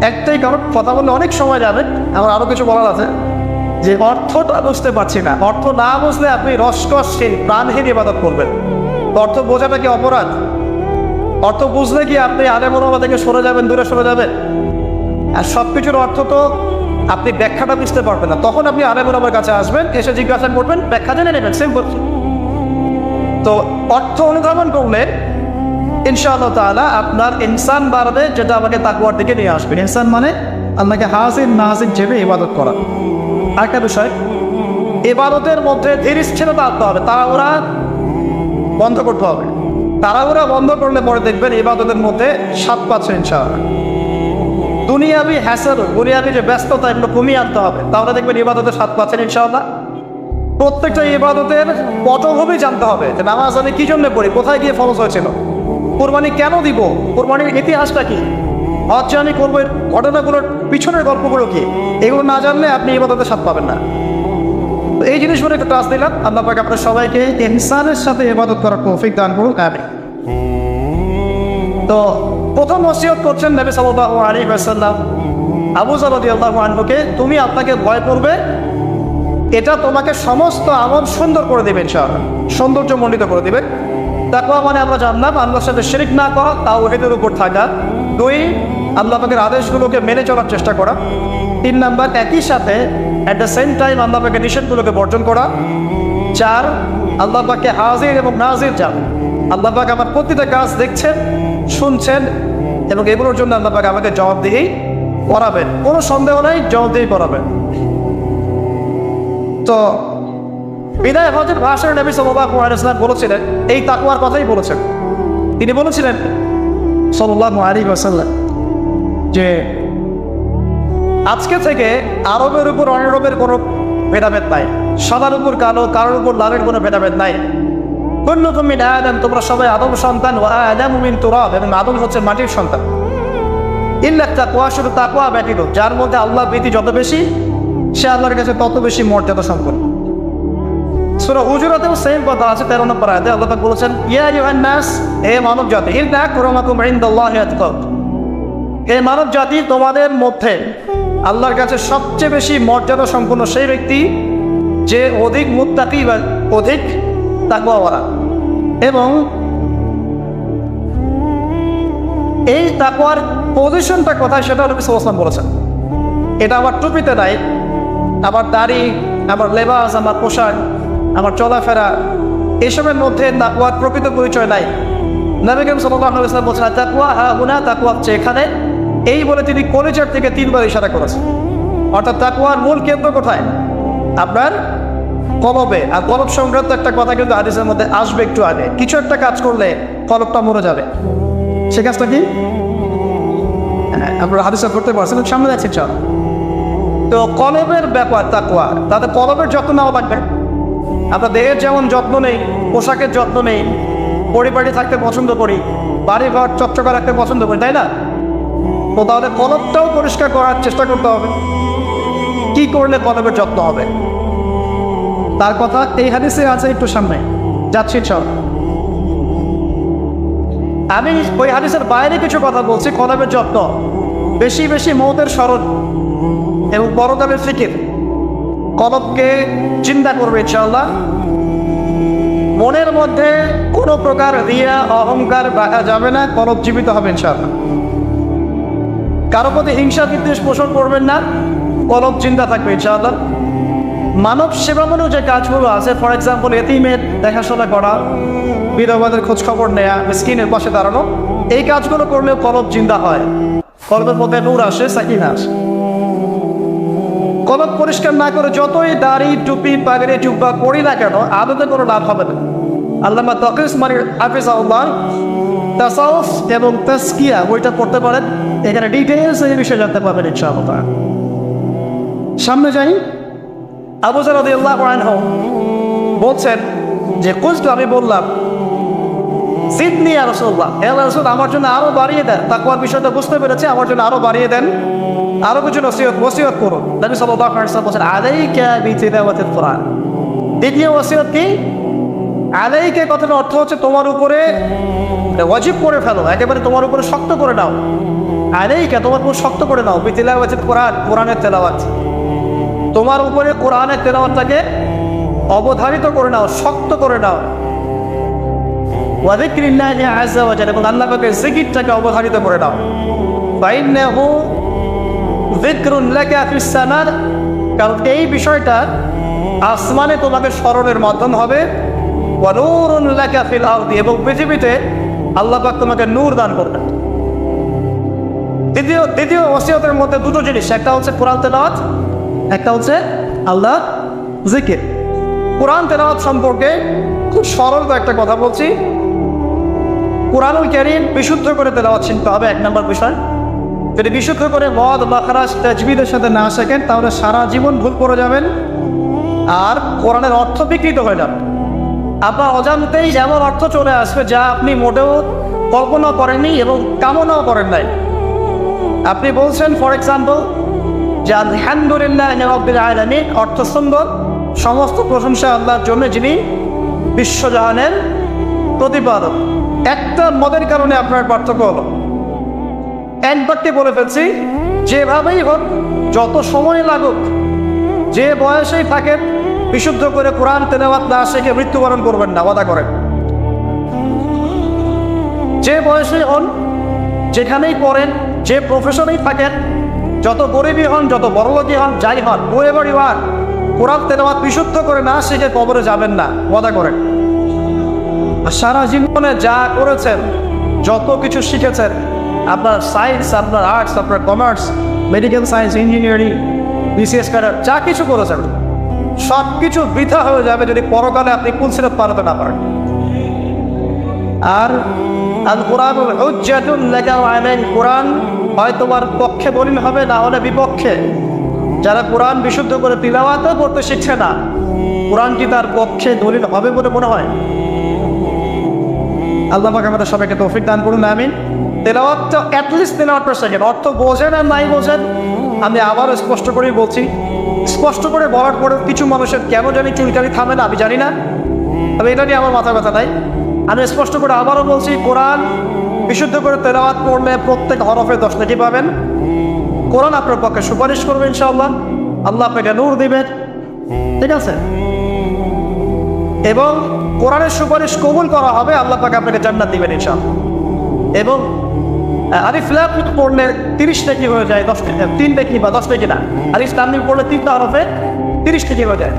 একটাই কারণ, কথা বললে অনেক সময় যাবে, আমার আরো কিছু বলার আছে, যে অর্থটা বুঝতে পারছি না। অর্থ না বুঝলে আপনি রসকসহীন প্রাণহীন ইবাদত করবেন। অর্থ বোঝাটা কি অপরাধ? অর্থ বুঝলে কি আপনি আলেম ওলামা থেকে সরে যাবেন, দূরে সরে যাবেন? আর সবকিছুর অর্থ তো আপনি ব্যাখ্যাটা বুঝতে পারবেন না। তখন আপনি আলেম ওলামার কাছে আসবেন, এসে জিজ্ঞাসা করবেন, ব্যাখ্যা জেনে নেবেন, সিম্পল। তো অর্থ অনুধাবন করলে ইনশাআল্লাহ তাআলা আপনার ইনসান বাড়বে, যেটা আমাকে তাকওয়ার দিকে নিয়ে আসবে। ইনসান মানে আল্লাহকে হাজির নাজির ভেবে ইবাদত করা। আরেকটা বিষয়, ইবাদতের মধ্যে ধীরস্থিরতা আনতে হবে, তাড়াহুড়া বন্ধ করতে হবে। তাড়াহুড়া বন্ধ করলে পরে দেখবেন ইবাদতের মধ্যে স্বাদ পাচ্ছে ইনশাআল্লাহ। দুনিয়াবি হ্যাসেল, দুনিয়াবি যে ব্যস্ততা, এগুলো কমিয়ে আনতে হবে, তাহলে দেখবেন ইবাদতের স্বাদ পাচ্ছেন ইনশাআল্লাহ। প্রত্যেকটা ইবাদতের পটভূমি জানতে হবে, যে নামাজ আমি কি জন্য পড়ি, কোথায় গিয়ে ফরজ হয়েছিল, কোরবানি কেন দিব, কোরবানির ইতিহাসটা কি, হজ যে আমি করবো ঘটনাগুলোর পিছনের গল্পগুলো কি, এগুলো না জানলে আপনি ইবাদতের স্বাদ পাবেন না। তো এই জিনিসগুলো একটু টাচ দিলাম। আল্লাহ পাক আপনার সবাইকে ইনসানের সাথে ইবাদত করার তৌফিক দান করুন, আমিন। তো প্রথম ওসিয়ত করছেন নবী সাল্লাল্লাহু আলাইহি ওয়াসাল্লাম আবু যর রাদিয়াল্লাহু আনহুকে, তুমি আপনাকে ভয় করবে, এটা তোমাকে সমস্ত আমল সুন্দর করে দেবে ইনশাআল্লাহ, সৌন্দর্যমণ্ডিত করে দেবে। তাকওয়া মানে আমরা জানলাম আল্লাহর সাথে শিরক না করা, তাওহীদের উপর থাকা। 2, আল্লাহ পাকের আদেশগুলোকে মেনে চলার চেষ্টা করা। 3 নাম্বার, একই সাথে অ্যাট দ্য সেম টাইম আল্লাহ পাকের নিষেধগুলোকে বর্জন করা। 4, আল্লাহ পাককে হাজির এবং নাজির জান, আল্লাহ পাক আমার প্রতিটা কাজ দেখছেন, শুনছেন, এবং এগুলোর জন্য আল্লাহ পাক আমাকে জবাবদিহি করাবেন, কোনো সন্দেহ নাই, জবাবদিহি করাবেন। তো বিদায় হজের ভাষণে নবী সাল্লাল্লাহু আলাইহি ওয়াসাল্লাম বলেছিলেন, এই তাকওয়ার কথাই বলেছেন। তিনি বলেছিলেন সাল্লাল্লাহু আলাইহি ওয়াসাল্লাম যে আজকে থেকে আরবের উপর অনারবের কোনো ভেদাভেদ নাই, সাদার উপর কালো, কারোর উপর লালের কোনো ভেদাভেদ নাই। কুল্লুকুম মিন আদম, তোমরা সবাই আদম সন্তান, ওয়া আদামু মিন তুরাব, এবং আদম হচ্ছে মাটির সন্তান। ইল্লা তাকওয়া, শুধু তাকওয়া ব্যতীত, যার মধ্যে আল্লাহ ভীতি যত বেশি, সে আল্লাহর কাছে তত বেশি মর্যাদা সম্পন্ন। সূরা হুজুরাতেও সেম কথা আছে, 13 নম্বর আয়াতে আল্লাহ পাক বলেছেন, ইয়া আইয়ুহান নাস, হে মানব জাতি, ইন্না আকরামাকুম ইনদাল্লাহি আতকাকুম, হে মানব জাতি, তোমাদের মধ্যে আল্লাহর কাছে সবচেয়ে বেশি মর্যাদা সম্পন্ন সেই ব্যক্তি যে অধিক মুত্তাকি বা অধিক তাকওয়াওয়ালা। এবং এই তাকওয়ার পজিশনটা কোথায় সেটা নবী সাল্লাল্লাহু আলাইহি ওয়াসাল্লাম বলেছেন। এটা আমার টুপিতে নাই, আমার দাড়ি, আমার লেবাস, আমার পোশাক, আমার চলাফেরা, এসবের মধ্যে তাকওয়ার প্রকৃত পরিচয় নাই। নবী করিম সাল্লাল্লাহু আলাইহি ওয়াসাল্লাম বলেছেন, তাকওয়া হাহুনা, তাকওয়া হচ্ছে এখানে, এই বলে তিনি কলিজার থেকে 3 বার ইশারা করেছেন। অর্থাৎ তাকওয়ার মূল কেন্দ্র কোথায়? আপনার কলবে। আর কলব সংক্রান্ত একটা কথা কিন্তু হাদিসের মধ্যে আসবে একটু আগে, কিছু একটা কাজ করলে কলবটা মরে যাবে, সে কাজটা কি? আপনারা হাদিসে করতে পারছেন, সামনে যাচ্ছি চল। তো কলবের ব্যাপার তাকওয়া, তাতে কলবের যত্ন নেওয়া লাগবে। আপনার দেহের যেমন যত্ন নেই, পোশাকের যত্ন নেই, পরিবারে থাকতে পছন্দ করি, বাড়ি ঘর চকচকা রাখতে পছন্দ করি, তাই না? তো তাহলে কলবটাও পরিষ্কার করার চেষ্টা করতে হবে। কি করলে কলবের যত্ন হবে। তার কথা এই হাদিসে আছে, একটু সামনে যাচ্ছি চল। আমি ওই হাদিসের বাইরে কিছু কথা বলছি। কলবের যত্ন, বেশি বেশি মৌতের স্মরণ এবং পরকালের ফিকির কলবকে চিন্তা করবে ইনশাআল্লাহ। মনের মধ্যে কোনো প্রকার রিয়া অহংকার রাখা যাবে না, কলব জীবিত হবে ইনশাআল্লাহ। কারো প্রতি হিংসা বিদ্বেষ পোষণ করবেন না, কলব চিন্তা থাকবে ইনশাআল্লাহ। মানব সেবামূলক যে কাজগুলো আছে, ফর এক্সাম্পল এতিমের দেখাশোনা করা, বিধবাদের খোঁজখবর নেয়া, মিসকিনের পাশে দাঁড়ানো, এই কাজগুলো করলেও কলব জিন্দা হয়, কলবের মধ্যে নূর আসে, সাকিনা আসে। কলব পরিষ্কার না করে যতই দাড়ি টুপি পাগড়ি জুব্বা পড়ি না কেন, আদতে কোনো লাভ হবে না। আল্লামা তাকিস মানে হাফিজাহুল্লাহ তাসাউফ এবং তাসকিয়া বইটা পড়তে পারেন, এখানে ডিটেইলস এই বিষয়ে জানতে পারবেন ইনশাআল্লাহ। সামনে যাই। আবু যর রাদিয়াল্লাহু আনহু বলছেন যে কুলতু, আমি বললাম, জিদনি ইয়া রাসূলুল্লাহ, হে আল্লাহর রাসূল আমার জন্য আরো বাড়িয়ে দেন। তাকওয়ার বিষয়টা বুঝতে পেরেছে, আমার জন্য আরো বাড়িয়ে দেন, আরো কিছু ওসিয়ত করুন। নবী সাল্লাল্লাহু আলাইহি ওয়াসাল্লাম বলেন আলাইকা বিতিলাওয়াতিল কুরআন। দ্বিতীয় ওসিয়ত কি? আলাইকা কথার অর্থ হচ্ছে তোমার উপরে ওয়াজিব করে ফেলো, একেবারে তোমার উপরে শক্ত করে নাও। আলাইকা তোমার উপর শক্ত করে নাও, বিতিলাওয়াতিল কুরআন, কোরআনের তেলাওয়াত। তোমার উপরে কোরআনের তেলাওয়াতটাকে অবধারিত করে নাও, শক্ত করে নাও। ওয়া যিকরিল্লাহি আযজা ওয়া জাল্লা, এবং আল্লাহ পাকের জিকিরটাকে অবধারিত করে নাও। ফাইন্নাহু যিকরুন লাকা ফিস সামার, কারণ এই বিষয়টা আসমানে তোমাকে স্মরণের মাধ্যম হবে। ওয়া নূরুন লাকা ফিল আরদি, এবং পৃথিবীতে আল্লাহ পাক তোমাকে নূর দান করবেন। দ্বিতীয় ওসিয়তের মধ্যে দুটো জিনিস, একটা হচ্ছে কোরআন তেলাওয়াত, একটা হচ্ছে আল্লাহ জিকির। কোরআন তেলাওয়াত সম্পর্কে খুব সরল একটা কথা বলছি। কোরআনুল কারীম বিশুদ্ধ করে তেলাওয়াত শিখতে হবে, এক নম্বর বিষয়। যদি বিশুদ্ধ করে মদ মাখরাজ তাজবিদের সাথে না শেখেন, তাহলে সারা জীবন ভুল করে যাবেন আর কোরআনের অর্থ বিকৃত হয়ে যাবে। আপনার অজান্তেই এমন অর্থ চলে আসবে যা আপনি মোটেও কল্পনা করেননি এবং কামনাও করেন নাই। আপনি বলছেন ফর এক্সাম্পল যে আলহামদুলিল্লাহ রাব্বিল আলামিন, অর্থ সুন্দর, সমস্ত প্রশংসা আল্লাহর জন্য যিনি বিশ্বজাহানের প্রতিপাদক। একটা মদের কারণে আপনার পার্থক্য হলো, একবারটি বলে ফেলছি, যেভাবেই হোক, যত সময় লাগুক, যে বয়সেই থাকেন, বিশুদ্ধ করে কোরআন তেলাওয়াত না শিখে মৃত্যুবরণ করবেন না, ওয়াদা করেন। যে বয়সেই হন, যেখানেই পড়েন, যে প্রফেশনেই থাকেন, যত গরিবই হন, যত বড়লোকই হন, যাই হন, whoever you are, কোরআন তেলাওয়াত বিশুদ্ধ করে না শিখে কবরে যাবেন না, ওয়াদা করেন। আর সারা জীবনে যা করেছেন, যত কিছু শিখেছেন, আপনার সায়েন্স, আপনার আর্টস, আপনার commerce, medical science, engineering, BCS cadre, যা কিছু করেছেন, সব কিছু বৃথা হয়ে যাবে যদি পরকালে আপনি কুলসিরাত পার হতে না পারেন। আর আল কুরআনুল হুজ্জাতুন লাকা ওয়া আলাইক, কোরআন হয় তোমার পক্ষে দলিল হবে, না হলে বিপক্ষে। যারা কোরআন বিশুদ্ধ করে তিলাওয়াতও করতে শিখছে না, কোরআন কি তার পক্ষে দলিল হবে বলে মনে হয়? আল্লাহ পাক আমাদের সবাইকে তৌফিক দান করুন, আমিন। তেলাওয়াতটা অ্যাটলিস্ট তেলাওয়াতটা শেখেন। অর্থ বোঝেন আর নাই বোঝেন, আমি আবারও স্পষ্ট করেই বলছি, স্পষ্ট করে বলার পরে কিছু মানুষের কেন জানি চুলকানি থামে না, আমি জানি না, তবে এটা নিয়ে আমার মাথা ব্যথা নাই। আমি স্পষ্ট করে আবারও বলছি, কোরআন বিশুদ্ধ করে তেলাওয়াত করলে প্রত্যেক হরফে 10 নেকি পাবেন। কোরআন আপনার পক্ষে সুপারিশ করবে ইনশাআল্লাহ, আল্লাহ আপনাকে নূর দিবেন, ঠিক আছে? এবং কোরআনের সুপারিশ কবুল করা হবে, আল্লাহ পাক আপনাকে জান্নাত দিবেন ইনশাআল্লাহ। এবং আলিফ লাম মিম পড়লে 30 নেকি হয়ে যায়, 3 নেকি বা 10 নেকি না, আলিফ লাম মিম পড়লে 3টা হরফে 30 নেকি হয়ে যায়।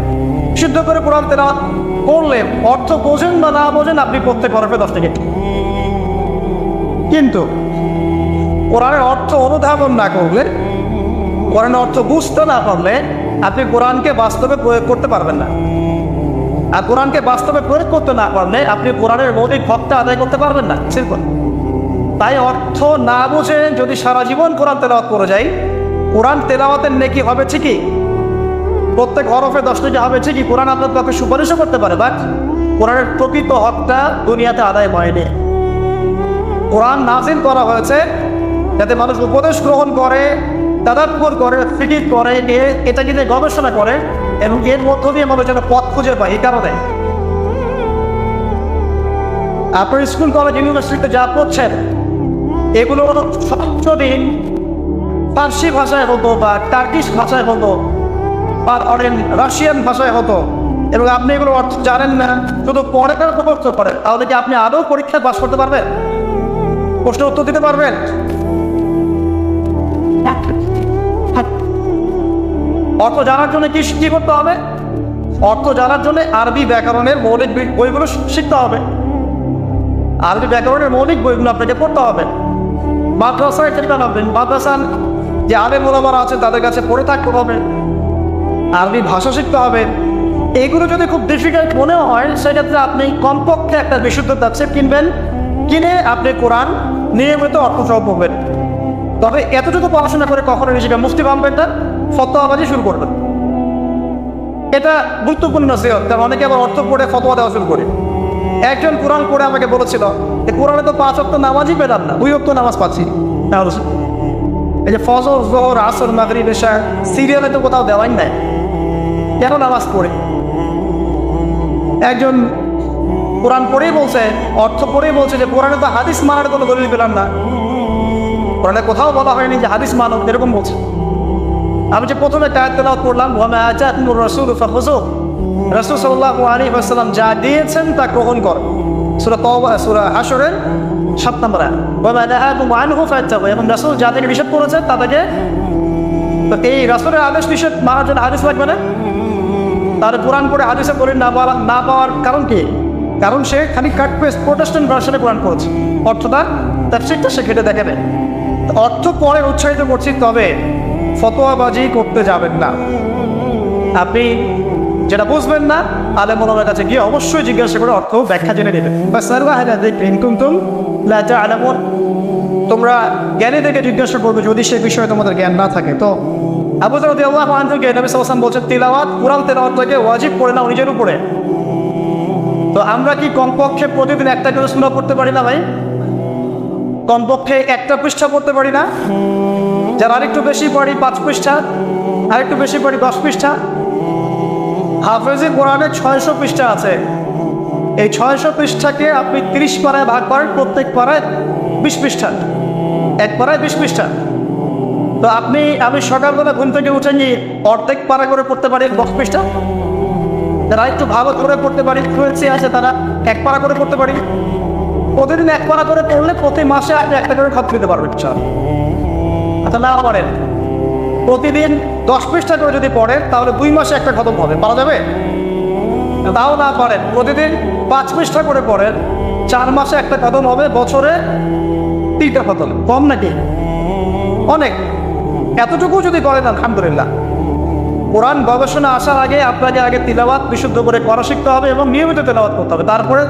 বিশুদ্ধ করে কোরআন তেলাওয়াত করলে, অর্থ বোঝেন বা না বোঝেন, আপনি প্রত্যেক হরফে 10 নেকি। কিন্তু কোরআনের অর্থ অনুধাবন না করলে, কোরআনের অর্থ বুঝতে না পারলে, আপনি কোরআনকে বাস্তবে প্রয়োগ করতে পারবেন না। আর কোরআনকে বাস্তবে প্রয়োগ করতে না পারলে আপনি কোরআনের মৌলিক হকটা আদায় করতে পারবেন না, সিম্পল। তাই অর্থ না বুঝে যদি সারা জীবন কোরআন তেলাওয়াত করে যাই, কোরআন তেলাওয়াতের নেকি হবে ঠিকই, প্রত্যেক হরফে 10 নেকি হবে ঠিকই, কোরআন আপনার পক্ষে সুপারিশও করতে পারে, বাট কোরআনের প্রকৃত হকটা দুনিয়াতে আদায় হয়নি। কোরআন নাযিল করা হয়েছে যাতে মানুষ উপদেশ গ্রহণ করে, তাদাব্বুর করে, ফিকির করে, এটা নিয়ে গবেষণা করে এবং এর মধ্য দিয়ে মানুষ যেন পথ খুঁজে পায়। এই কারণে আপনার স্কুল কলেজ ইউনিভার্সিটিতে যা পড়ছেন এগুলো দিন ফার্সি ভাষায় হতো বা টার্কিশ ভাষায় হতো বা রাশিয়ান ভাষায় হতো এবং আপনি এগুলো অর্থ জানেন না, শুধু পড়ে তারা মুখস্থ করেন, তাহলে কি আপনি আদৌ পরীক্ষায় পাস করতে পারবেন? প্রশ্ন উত্তর দিতে পারবেন? অর্থ জানার জন্য কি করতে হবে? অর্থ জানার জন্য আরবি ব্যাকরণের মৌলিক বইগুলো শিখতে হবে। আরবি ব্যাকরণের মৌলিক বইগুলো আপনাকে পড়তে হবে। মাদ্রাসায় চেষ্টা করবেন, মাদ্রাসার যে আলেম ওলামারা আছে তাদের কাছে পড়ে থাকতে হবে, আরবি ভাষা শিখতে হবে। এগুলো যদি খুব ডিফিকাল্ট মনে হয় সেক্ষেত্রে আপনি কমপক্ষে একটা বিশুদ্ধ তাফসীর কিনবেন, কিনে আপনি কোরআন নিয়মিত অর্থ সহ পড়বেন। তবে এতটুকু পড়াশোনা করে কখনো নিজেকে মুফতি ভাববেন না, ফতোয়াবাজি শুরু করবেন। এটা গুরুত্বপূর্ণ নসিহত, কারণ অনেকে আবার অর্থ পড়ে ফতোয়া দেওয়া শুরু করে। একজন কোরআন পড়ে আমাকে বলেছিল যে কোরআনে তো 5 ওয়াক্ত নামাজই পেলাম না, 2 ওয়াক্ত নামাজ পাচ্ছি। এই যে ফজর, যোহর, আসর, মাগরিব, ইশা সিরিয়ালে তো কোথাও দেওয়াই নাই, কেন নামাজ পড়ে? একজন কোরআন পড়েই বলছে, অর্থ পড়েই বলছে যে কোরআনে তো হাদিস মানার কোনো দলিল পেলাম না, কোরআনে কোথাও বলা হয়নি যে হাদিস মানো, এরকম বলছে। আমি যে প্রথমে আয়াত তেলাওয়াত করলাম, ওয়া মা আতাকুমুর রাসূলু ফাখুযুহু, রাসূল সাল্লাল্লাহু আলাইহি ওয়াসাল্লাম যা দিয়েছেন তা গ্রহণ কর। সূরা তাওবা, সূরা হাশরের 7 নম্বর আয়াত। ওয়া মা নাহাকুম আনহু ফাত্তাকু, এবং রাসূল যাদেরকে নিষেধ করেছেন তাদেরকে, তো এই রাসূলের আদেশ নিষেধ মানার জন্য হাদিস লাগবে না? তার কোরআন পড়ে হাদিসে বলে না পাওয়ার কারণ কি? কারণ সে খালি কাট পেস্ট প্রোটেস্ট্যান্ট ভার্সনে কোরআন পড়েছে, অর্থটা তাফসীরটা সে কেটে দেখে নেয়। অর্থ পড়ে উৎসাহিত করছি, তবে ফতোয়াবাজি করতে যাবেন না। আপনি যেটা বুঝবেন না আলেম ওলামার কাছে গিয়ে অবশ্যই জিজ্ঞাসা করে অর্থ ব্যাখ্যা জেনে নেবেন। তোমরা জ্ঞানী থেকে জিজ্ঞাসা করবে যদি সে বিষয়ে তোমাদের জ্ঞান না থাকে। তো আবু যর রাদিয়াল্লাহু আনহু কে নবী সাল্লাল্লাহু আলাইহি ওয়াসাল্লাম বলছেন তিলাওয়াত, কোরআন তেলাওয়াতটাকে ওয়াজিব করে নাও নিজের উপরে। তো আমরা কি কমপক্ষে প্রতিদিন একটা করে সূরা পড়তে পারি না ভাই? কমপক্ষে একটা পৃষ্ঠা পড়তে পারি না? যারা আরেকটু বেশি পড়ি 5 পৃষ্ঠা, আরেকটু বেশি পড়ি 10 পৃষ্ঠা। হাফেজে কোরআনে 600 পৃষ্ঠা আছে। এই 600 পৃষ্ঠাকে আপনি 30 পারায় ভাগ করেন, প্রত্যেক পারায় 20 পৃষ্ঠা, এক পারায় 20 পৃষ্ঠা। তো আমি সকালবেলা ঘুম থেকে উঠে নিয়ে অর্ধেক পারা করে পড়তে পারি 10 পৃষ্ঠা। যারা একটু ভালো করে পড়তে পারি, ফ্লুয়েন্সি আছে, তারা 1 পারা করে পড়তে পারি। প্রতিদিন 1 পারা করে পড়লে প্রতি মাসে আপনি একটা করে খতম দিতে পারবেন। আচ্ছা, না পারেন প্রতিদিন 10 পৃষ্ঠা করে যদি পড়েন তাহলে 2 মাসে একটা খতম হবে, পারা যাবে? তাও না পারেন প্রতিদিন 5 পৃষ্ঠা করে পড়েন, 4 মাসে একটা খতম হবে, বছরে 3টা খতম। কম নাকি? অনেক। এতটুকু যদি করেন আলহামদুলিল্লাহ। কোরআন গবেষণা আসার আগে আপনাকে আগে তিলাওয়াত বিশুদ্ধ করে করা শিখতে হবে এবং নিয়মিত তিলাওয়াত করতে হবে, তারপরে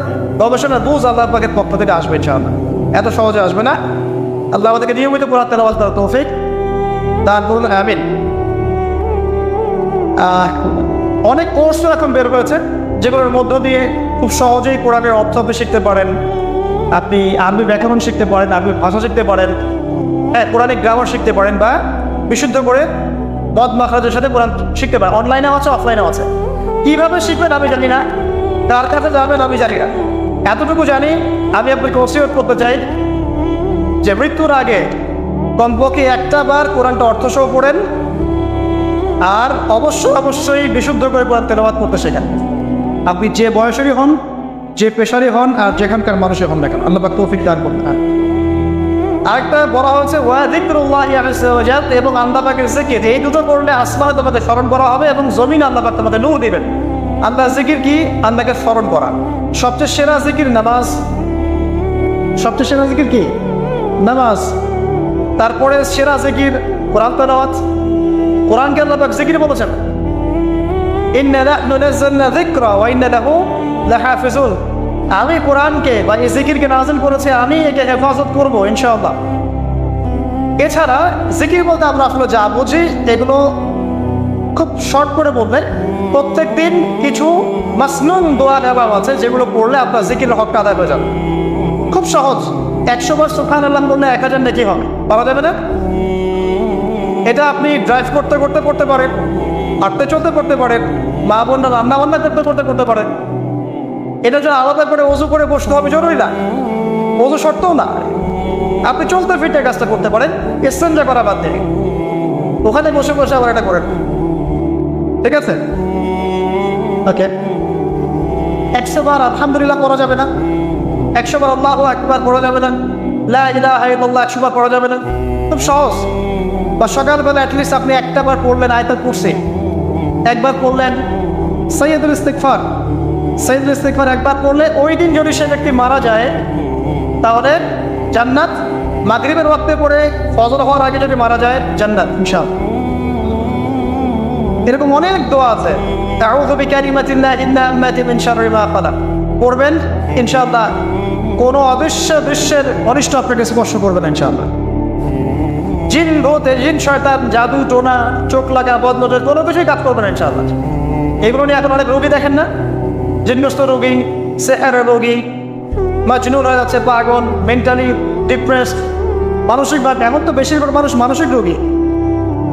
গবেষণার বুঝ আল্লাহ পাকের পক্ষ থেকে আসবে ইনশাআল্লাহ। এত সহজে আসবে না। আল্লাহ আমাদেরকে নিয়মিত কোরআন তেলাওয়াত করার তৌফিক দান করুন, আমিন। অনেক কোর্স এখন বের হয়েছে যেগুলোর মধ্য দিয়ে খুব সহজেই কোরআনের অর্থ আপনি শিখতে পারেন। আপনি আরবি ব্যাকরণ শিখতে পারেন, আরবি ভাষা শিখতে পারেন, হ্যাঁ, কোরআনিক গ্রামার শিখতে পারেন, বা বিশুদ্ধ করে মদ মাখরাজের সাথে কোরআন শিখতে পারেন। অনলাইনেও আছে, অফলাইনেও আছে। কীভাবে শিখবেন আমি জানি না, কার কাছে যাবেন আমি জানি না। এতটুকু জানি, আমি আপনাকে ওসিয়ত করতে চাই যে মৃত্যুর আগে কমপক্ষে একটা বার কোরআনটা অর্থসহ পড়েন, আর অবশ্যই বিশুদ্ধ করে কোরআন তেলাওয়াত করতে শেখেন। আপনি যে বয়সেরই হন, যে পেশারই হন, আর যেখানকার মানুষই হন না কেন, আল্লাহ পাক তৌফিক দান করুন। আরেকটা বলা হচ্ছে ওয়া যিকরুল্লাহি আযজা ওয়া জাল, এবং আল্লাহ পাকের জিকির। এই দুটো করলে আসমানে তোমাদের স্মরণ করা হবে এবং জমিনে আল্লাহ পাক তোমাদের নূর দিবেন। আল্লাহর জিকির কি? আল্লাহকে স্মরণ করা। সবচেয়ে সেরা জিকির নামাজ। সবচেয়ে সেরা জিকির কি? নামাজ। তারপরে সেরা জিকির কোরআন তেলাওয়াত। কোরআনকে আল্লাহ পাক জিকির বলেছেন, ইন্না নাহনু নাযালনা যিকরা ওয়া ইন্না লাহু লাহাফিজুন। আমি কোরআনকে বা এই জিকিরকে নাযিল করেছি, আমি একে হেফাজত করবো ইনশাআল্লাহ। এছাড়া জিকির বলতে আমরা আসলে যা বুঝি এগুলো খুব শর্ট করে বললে, প্রত্যেক দিন কিছু মাসনুন দোয়া নেওয়া আছে যেগুলো পড়লে আপনার জিকিরের হকটা আদায় হয়ে যাবে। খুব সহজ। 100 বার সুবহানাল্লাহ বললে 1000 নেকি হবে, পারা যাবে না? এটা আপনি ড্রাইভ করতে করতে পড়তে পারেন, হাঁটতে চলতে পড়তে পারেন, মা বোনরা রান্না বান্না করতে করতে করতে পারেন। এটা যে আলাদা করে ওযু করে বসতে হবে জরুরি না, ওযু শর্তও না। আপনি চলতে ফিরতে কাজটা করতে পারেন, ইস্তেঞ্জা করা বাদ দিয়ে ওখানে বসে বসে আবার এটা করেন, ঠিক আছে? ওকে, 100 বার আলহামদুলিল্লাহ পড়া যাবে না, 100 বার আল্লাহু আকবার পড়া যাবে না, লা ইলাহা ইল্লাল্লাহ 100 বার পড়া যাবে না। খুব সহজ। বা সকালবেলা অ্যাটলিস্ট আপনি একটা বার পড়লেন আয়াতুল কুরসি, একবার পড়লেন সাইয়্যিদুল ইস্তিগফার, সাইয়্যিদুল ইস্তিগফার একবার পড়লে ওই দিন যদি সে ব্যক্তি মারা যায় তাহলে জান্নাত। মাগরিবের ওয়াক্তে পড়ে ফজর হওয়ার আগে যদি মারা যায় জান্নাত ইনশাআল্লাহ। এরকম অনেক দোয়া আছে, আউযু বিকালিমাতিল্লাহি তাম্মাতি মিন শাররি মা খালাক পড়বেন ইনশাআল্লাহ। কোনো অদৃশ্যের অনিষ্ট আপনাকে স্পর্শ করবে না ইনশাআল্লাহ। জিন ভূত, জিন শয়তান, জাদু টোনা, চোখ লাগা, বদনজর কোনো কিছুই কাজ করবে না ইনশাআল্লাহ। এগুলো নিয়ে এখন অনেক রোগী দেখেন না, জিনগ্রস্ত রোগী, সেহেরের রোগী, মাজনুন হয়ে যাচ্ছে, পাগল, মেন্টালি ডিপ্রেসড, মানসিকভাবে। এখন তো বেশিরভাগ মানুষ মানসিক রোগী,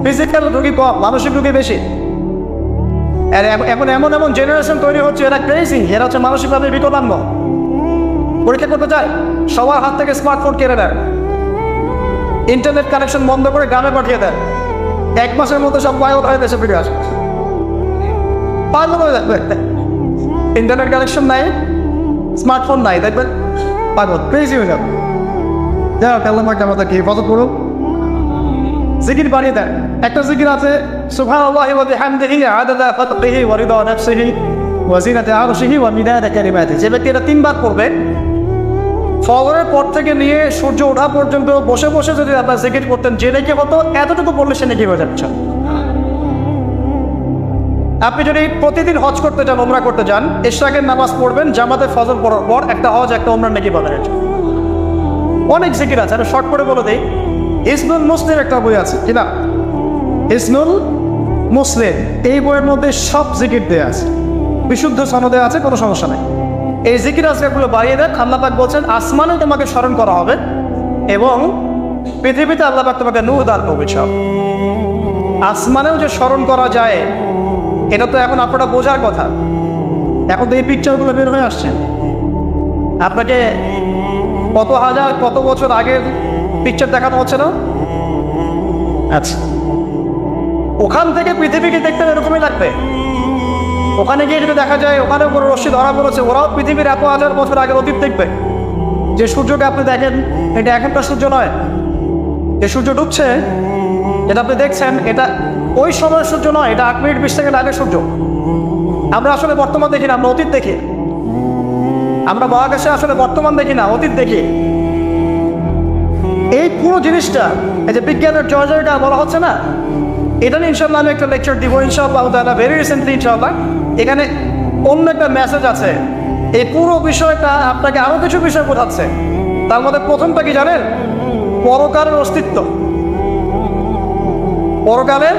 ফিজিক্যাল রোগী কম, মানসিক রোগী বেশি। আর এখন এমন এমন জেনারেশন তৈরি হচ্ছে, এরা ক্রেজি, এরা হচ্ছে মানসিকভাবে বিকলাঙ্গ। পরীক্ষা করতে চায়, সবার হাত থেকে স্মার্টফোন কেড়ে নেয়, ইন্টারনেট কানেকশন বন্ধ করে গ্রামে পাঠিয়ে দেয়। 1 মাসের মধ্যে সব পাগল হয়ে দেশে ফিরে আসে, পাগল হয়ে যাবে। ইন্টারনেট কানেকশন নাই, স্মার্টফোন নাই, দেখবেন পাগল, ক্রেজি হয়ে যাবে। যাই হোক, আল্লাহ পাক আমাদেরকে হেফাজত করুন। জিকির বানিয়ে দেন। একটা জিকির আছে, সুবহানাল্লাহি ওয়া বিহামদিহি আদাদা খালকিহি ওয়া রিদা নাফসিহি ওয়া জিনাতা আরশিহি ওয়া মিদাদা কালিমাতিহি। যে ব্যক্তি এটা 3 বার পড়বে, ফজরের পর থেকে নিয়ে সূর্য ওঠা পর্যন্ত বসে বসে যদি আপনার জিকির করতেন, যে নাকি হতো এতটুকু পড়লে সে নাকি হয়ে যাচ্ছে। আপনি যদি প্রতিদিন হজ করতে যান, উমরা করতে যান, ইশরাকের নামাজ পড়বেন, জামাতে ফজর পড়ার পর একটা হজ একটা উমরার নাকি পাবেন। অনেক জিকির আছে, আমি শর্ট করে বলে দিই। ইসমুল মুসলিম একটা বই আছে, কি না? ইসমুল মুসলিম, এই বইয়ের মধ্যে সব জিকির দেয়া আছে, বিশুদ্ধ সনদে আছে, কোনো সমস্যা নেই। এই জিকির আজকালগুলো বাড়িয়ে দেন। আল্লাহ পাক বলছেন আসমানে তোমাকে স্মরণ করা হবে এবং পৃথিবীতে আল্লাহ পাক তোমাকে নূর দান করবে। সব আসমানেও যে স্মরণ করা যায়, এটা তো এখন আপনারা বোঝার কথা। এখন তো এই পিকচারগুলো বের হয়ে আসছে, আপনাকে কত বছর আগের পিকচার দেখানো হচ্ছে না? আচ্ছা, ওখান থেকে পৃথিবীকে দেখতে এরকমই লাগবে। ওখানে গিয়ে যদি দেখা যায় ওখানে কোনো রশ্মি ধরা পড়েছে, ওরাও পৃথিবীর এত হাজার বছর আগের অতীত দেখবে। যে সূর্যকে আপনি দেখেন, এটা এখনকার সূর্য নয়। যে সূর্য ডুবছে, যেটা আপনি দেখছেন, এটা ওই সময়ের সূর্য নয়, এটা 8 মিনিট 20 সেকেন্ড আগের সূর্য। আমরা আসলে বর্তমান দেখি না, আমরা অতীত দেখি। আমরা মহাকাশে আসলে বর্তমান দেখি না, অতীত দেখি। এই পুরো জিনিসটা, এই যে বিজ্ঞানের জয়টা বলা হচ্ছে না, এটা নিয়ে ইনশাআল্লাহ আমি একটা লেকচার দিব ইনশাআল্লাহ তাআলা, ভেরি রিসেন্টলি ইনশাআল্লাহ। এখানে অন্য একটা মেসেজ আছে। এই পুরো বিষয়টা আপনাকে আরো কিছু বিষয় বোঝাচ্ছে। তার মধ্যে প্রথমটা কি জানেন? পরকালের অস্তিত্ব। পরকালের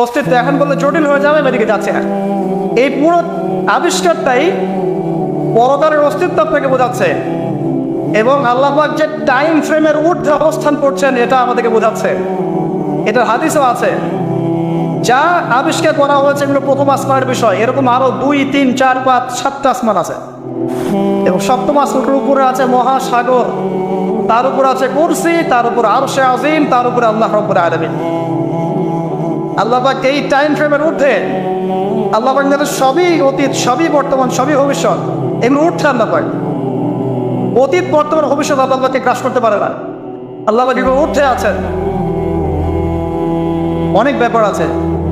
অস্তিত্ব এখন বললে জটিল হয়ে যাবে, এদিকে যাচ্ছে না। এই পুরো আবিষ্কারটাই পরকালের অস্তিত্ব আপনাকে বোঝাচ্ছে এবং আল্লাহ পাক যে টাইম ফ্রেমের ঊর্ধ্বে অবস্থান করছেন এটা আমাদেরকে বোঝাচ্ছে। এটার হাদিসও আছে। যা আবিষ্কার করা হয়েছে এগুলো প্রথম আসমানের বিষয়। এরকম আরো 2, 3, 4, 5, 7টা আসমান আছে এবং 7ম আসমানের উপরে আছে মহাসাগর, তার উপর আছে কুরসি, তার উপর আরশে আজিম, তার উপরে আল্লাহ রাব্বুল আলামিন। আল্লাহ পাক এই টাইম ফ্রেমের ঊর্ধ্বে, আল্লাহ পাক সবই অতীত, সবই বর্তমান, সবই ভবিষ্যৎ, এগুলো ঊর্ধ্বে আল্লাহ পাক। অতীত, বর্তমান, ভবিষ্যৎ আল্লাহ পাককে গ্রাস করতে পারে না। আল্লাহ পাক এগুলো ঊর্ধ্বে আছেন। অনেক ব্যাপার আছে,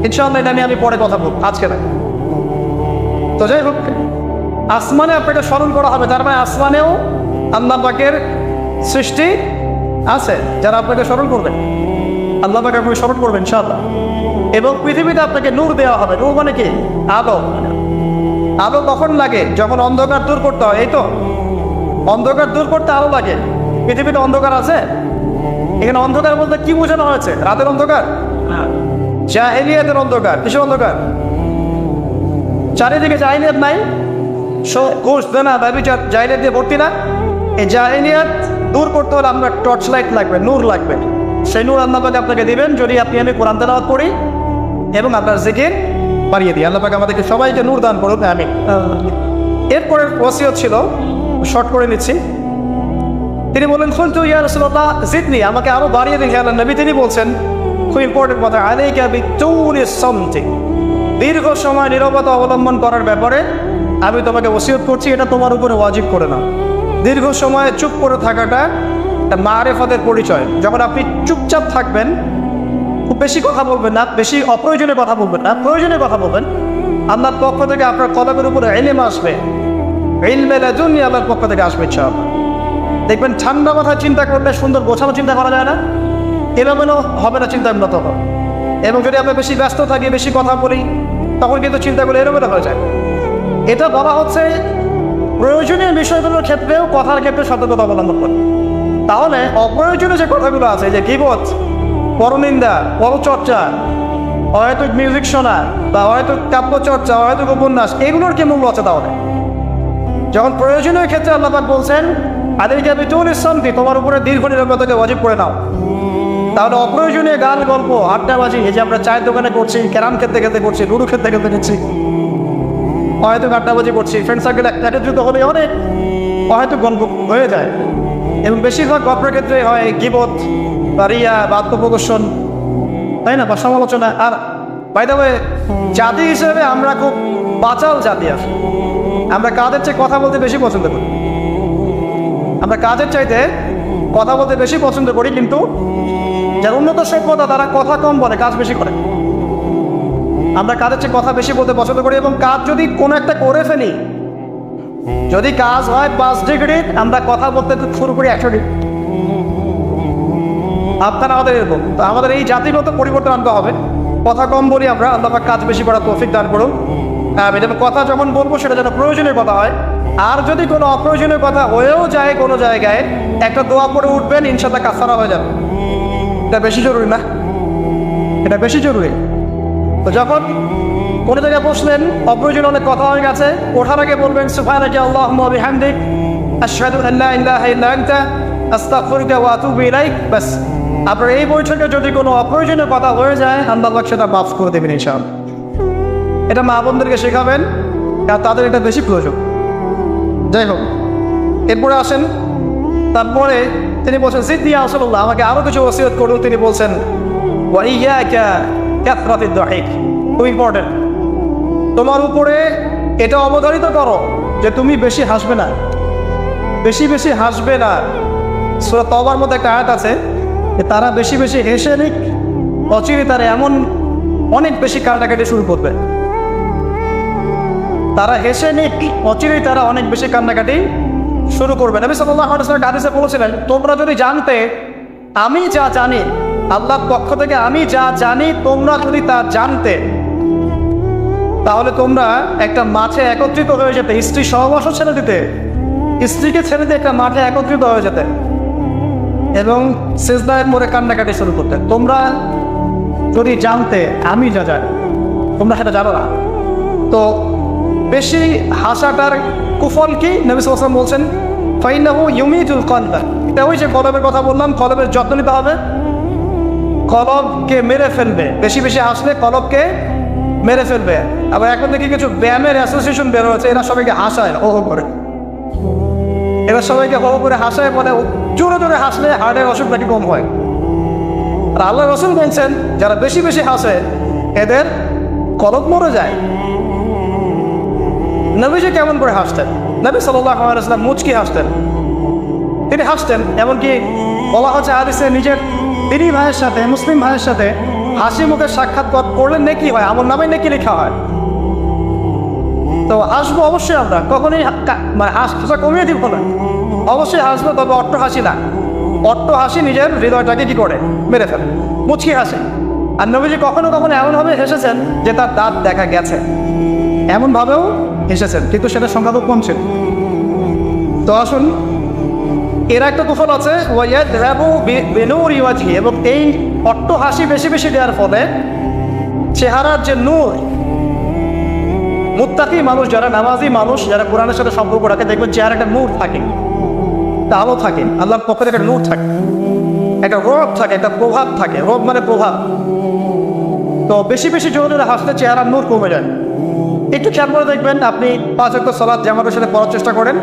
ইনশাআল্লাহ এটা নিয়ে আমি পরে কথা বলবো, আজকে না। তো যাই হোক, আসমানে আপনাকে স্মরণ করা হবে, তার মানে আসমানেও আল্লাহ পাকের সৃষ্টি আছে যারা আপনাকে স্মরণ করবেন। আল্লাহ পাক আপনাকে স্মরণ করবেন ইনশাআল্লাহ। এবং পৃথিবীতে আপনাকে নূর দেওয়া হবে। নূর মানে কি? আলো। আলো কখন লাগে? যখন অন্ধকার দূর করতে হয়। এই তো অন্ধকার দূর করতে আলো লাগে। পৃথিবীতে অন্ধকার আছে? এখানে অন্ধকার বলতে কি বোঝানো হয়েছে? রাতের অন্ধকার? জাহেলিয়াতের অন্ধকার। কিসের অন্ধকার? চারিদিকে জাহেলিয়াত নাই, ঘুষ দেনা ব্যভিচার জাহেলিয়াত দিয়ে ভর্তি না? এই জাহেলিয়াত দূর করতে হলে আমরা টর্চ লাইট লাগবে, নূর লাগবে। সেই নূর আল্লাহ পাক আপনাকে দিবেন যদি আমি কোরআন তেলাওয়াত করি এবং আপনার জিকির বাড়িয়ে দিই। আল্লাহ পাক আমাদেরকে সবাইকে নূর দান করুন, আমিন। এরপরের ওসিয়ত ছিল, শর্ট করে নিচ্ছি। তিনি বলেন, কুলতু ইয়া রাসূলুল্লাহ জিদনি, আমাকে আরো বাড়িয়ে দিন হে আল্লাহর নবী। তিনি বলছেন, খুব ইম্পর্টেন্ট কথা, আলাইকা বিতুলিস সামতি, দীর্ঘ সময় নীরবতা অবলম্বন করার ব্যাপারে আমি তোমাকে ওসিয়ত করছি, এটা তোমার উপরে ওয়াজিব করে না। দীর্ঘ সময় চুপ করে থাকাটা মারেফতের পরিচয়। যখন আপনি চুপচাপ থাকবেন, খুব বেশি কথা বলবেন না, বেশি অপ্রয়োজনীয় কথা বলবেন না, প্রয়োজনীয় কথা বলবেন, আল্লাহর পক্ষ থেকে আপনার কলমের উপরে ইলম আসবে, ইলমে লাদুনি আল্লাহর পক্ষ থেকে আসবে ইনশাআল্লাহ। দেখবেন ঠান্ডা মাথায় চিন্তা করলে সুন্দর গোছানো চিন্তা করা যায় না, এলোমেলো হবে না চিন্তা উন্নত হবে। এবং যদি আমরা বেশি ব্যস্ত থাকি, বেশি কথা বলি, তখন কিন্তু চিন্তাগুলো এলোমেলো হয়ে যায়। এটা বলা হচ্ছে প্রয়োজনীয় বিষয়গুলোর ক্ষেত্রেও কথার ক্ষেত্রে সতর্কতা অবলম্বন করে। তাহলে অপ্রয়োজনীয় যে কথাগুলো আছে, যে গীবত, পরনিন্দা, পরচর্চা, অহেতুক মিউজিক শোনা বা অহেতুক কাব্যচর্চা, অহেতুক উপন্যাস, এগুলোর কি মূল্য আছে? তাহলে যখন প্রয়োজনীয় ক্ষেত্রে আল্লাহ পাক বলছেন আলাইকা বিতুলিস সামতি, তোমার উপরে দীর্ঘ নীরবতাকে ওয়াজিব করে নাও, তাহলে অপ্রয়োজনীয় গান, গল্প, আড্ডাবাজি, এই যে আমরা চায়ের দোকানে করছি, ক্যারাম খেলতে খেলতে করছি, লুডু খেলতে খেলতে করছি, অহেতুক আড্ডাবাজি করছি, ফ্রেন্ড সার্কেল একত্রিত হলে অনেক অহেতুক গল্প হয়ে যায়। এবং বেশিরভাগ গল্পের ক্ষেত্রে হয় গীবত বা রিয়া বা আত্মপ্রদর্শন, তাই না, বা সমালোচনা। আর বাই দ্য ওয়ে, জাতি হিসেবে আমরা খুব বাচাল জাতি আছি। আমরা কাজের চেয়ে কথা বলতে বেশি পছন্দ করি, আমরা কাজের চাইতে কথা বলতে বেশি পছন্দ করি, কিন্তু যারা উন্নত সভ্যতা তারা কথা কম বলে, কাজ বেশি করে। আমরা কাজের চেয়ে কথা বেশি বলতে পছন্দ করি, এবং কাজ যদি কোনো একটা করে ফেলি, যদি কাজ হয় 5 ডিগ্রি, আমরা কথা বলতে শুরু করি 100 ডিগ্রি। আপনারা আমাদের এরকম, তো আমাদের এই জাতিগত পরিবর্তন আনতে হবে। কথা কম বলি আমরা, আল্লাহ পাক কাজ বেশি করার তৌফিক দান করুন। যেন কথা যখন বলবো সেটা যেন প্রয়োজনীয় কথা হয়। আর যদি কোনো অপ্রয়োজনীয় কথা হয়েও যায় কোনো জায়গায়, একটা দোয়া পড়ে উঠবেন, ইনশাআল্লাহ কাফারা হয়ে যাবে। এটা বেশি জরুরি না? এটা বেশি জরুরি। তো যখন কোনো জায়গায় বসলেন, অপ্রয়োজনীয় অনেক কথা হয়ে গেছে, ওঠার আগে বলবেন সুবহানাকা আল্লাহুম্মা ওয়া বিহামদিক, আশহাদু আন লা ইলাহা ইল্লা আনতা, আস্তাগফিরুকা ওয়া আতুবু ইলাইক। বাস, আপনার এই বৈঠকে যদি কোনো অপ্রয়োজনীয় কথা হয়ে যায়, আল্লাহ পাক সেটা মাফ করে দেবেন ইনশাআল্লাহ। এটা মা বোনদেরকে শেখাবেন, কারণ তাদের এটা বেশি প্রয়োজন। যাই হোক, এরপরে আসেন, তারপরে তিনি বলছেন জিদনি ইয়া রাসূলুল্লাহ, আমাকে আরও কিছু ওসিয়ত করুন। তিনি বলছেন ওয়া ইয়াকা কাসরাতিদ দাহিক, খুব ইম্পর্টেন্ট, তোমার উপরে এটা অবধারিত করো যে তুমি বেশি হাসবে না, বেশি বেশি হাসবে না। সূরা তওবার মধ্যে একটা আয়াত আছে যে তারা বেশি বেশি হেসে নিক, অচিরে তারা এমন অনেক বেশি কান্নাকাটি শুরু করবে। তারা হেসে নিক, অচিরেই তারা অনেক বেশি কান্নাকাটি শুরু করবে। নবী সাল্লাল্লাহু আলাইহি ওয়াসাল্লাম হাদিসে বলেছিলেন, তোমরা যদি জানতে আমি যা জানি, আল্লাহর পক্ষ থেকে আমি যা জানি, তোমরা যদি তা জানতে, তাহলে তোমরা একটা মাঠে একত্রিত হয়ে যেতে, স্ত্রী সহবাসও ছেড়ে দিতে, স্ত্রীকে ছেড়ে দিয়ে একটা মাঠে একত্রিত হয়ে যেতে এবং সিজদায় পড়ে কান্নাকাটি শুরু করতে। তোমরা যদি জানতে আমি যা জানি, তোমরা সেটা জানো না। তো বেশি হাসাটার কুফল কি? নবী সাল্লাল্লাহু আলাইহি ওয়াসাল্লাম বলছেন ফাইন্নাহু ইউমিতুল কলব। এটা ওই যে কলবের কথা বললাম, কলবের যত্ন নিতে হবে, কলবকে মেরে ফেলবে। বেশি বেশি হাসলে কলবকে মেরে ফেলবে। আবার এখন দেখি কিছু ব্যায়ামের অ্যাসোসিয়েশন বের হয়েছে, এরা সবাইকে হাসায় হো হো করে, এরা সবাইকে হো হো করে হাসায়, বলে জোরে জোরে হাসলে হার্টের অসুখ নাকি কম হয়। আর আল্লাহ রাসূল বলছেন যারা বেশি বেশি হাসে এদের কলব মরে যায়। নবীজি কেমন করে হাসতেন? নবী সাল্লাল্লাহু আলাইহি ওয়াসাল্লাম মুচকি হাসতেন। তিনি হাসতেন, এমনকি বলা হচ্ছে হাদিসে নিজের দিনী ভাইয়ের সাথে, মুসলিম ভাইয়ের সাথে হাসি মুখে সাক্ষাৎ করলে নেকি হয়, আমল নামে নেকি লেখা হয়। তো হাসবো অবশ্যই, আমরা কখনোই মানে হাসা কমিয়ে দিব না, অবশ্যই হাসবো, তবে অট্ট হাসি না। অট্ট হাসি নিজের হৃদয়টাকে কি করে মেরে ফেলে, মুচকি হাসে। আর নবীজি কখনো কখনো এমনভাবে হেসেছেন যে তার দাঁত দেখা গেছে, এমনভাবেও হেসেছেন, কিন্তু সেটা সংখ্যা খুব কম ছিল। তো আসুন, এর একটা কুফল আছে, এবং এই অট্ট হাসি বেশি বেশি দেওয়ার ফলে চেহারার যে নূর, মুত্তাকি মানুষ যারা, নামাজি মানুষ যারা কোরআনের সাথে সম্পর্ক রাখে, দেখবেন চেহারা একটা নূর থাকে, একটা আলো থাকে, আল্লাহর পক্ষ থেকে একটা নূর থাকে। একটা রব থাকে, একটা প্রভাব থাকে। রব মানে প্রভাব। তো বেশি বেশি জোরে হাসলে চেহারার নূর কমে যায়। একটু খেয়াল করে দেখবেন, আপনি 5 ওয়াক্ত সালাত জামাতের সাথে পড়ার চেষ্টা করেন,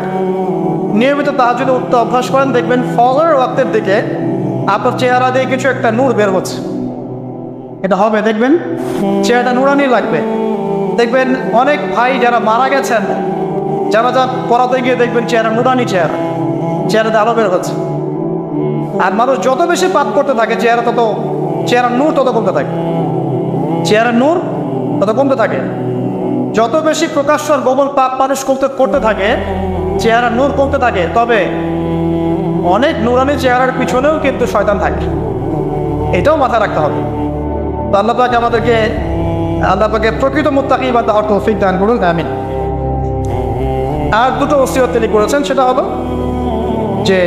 নিয়মিত তাহাজ্জুদে উঠতে অভ্যাস করেন, দেখবেন ফজরের ওয়াক্তের দিকে আপনার চেহারা দিয়ে কিছু একটা নূর বের হচ্ছে। এটা হবে, দেখবেন চেহারাটা নুরানি লাগবে। দেখবেন অনেক ভাই যারা মারা গেছেন, যারা পড়াতে গিয়ে দেখবেন চেহারা নুরানি, চেহারাতে আলো বের হচ্ছে। আর মানুষ যত বেশি পাপ করতে থাকে চেহারার নূর তত কমতে থাকে, চেহারার নূর তত কমতে থাকে। যত বেশি প্রকাশ্য আর গোপন পাপ মানুষ করতে থাকে, চেহারার নূর কমতে থাকে। তবে অনেক নুরানি চেহারার পিছনেও কিন্তু শয়তান থাকে, এটাও মাথায় রাখতে হবে। তো আল্লাহ পাকে প্রকৃত মুত্তাকি বান্দা হওয়ার তৌফিক দান করুন, আমিন। আর দুটো ওসিয়ত তিনি করেছেন, সেটা হলো যে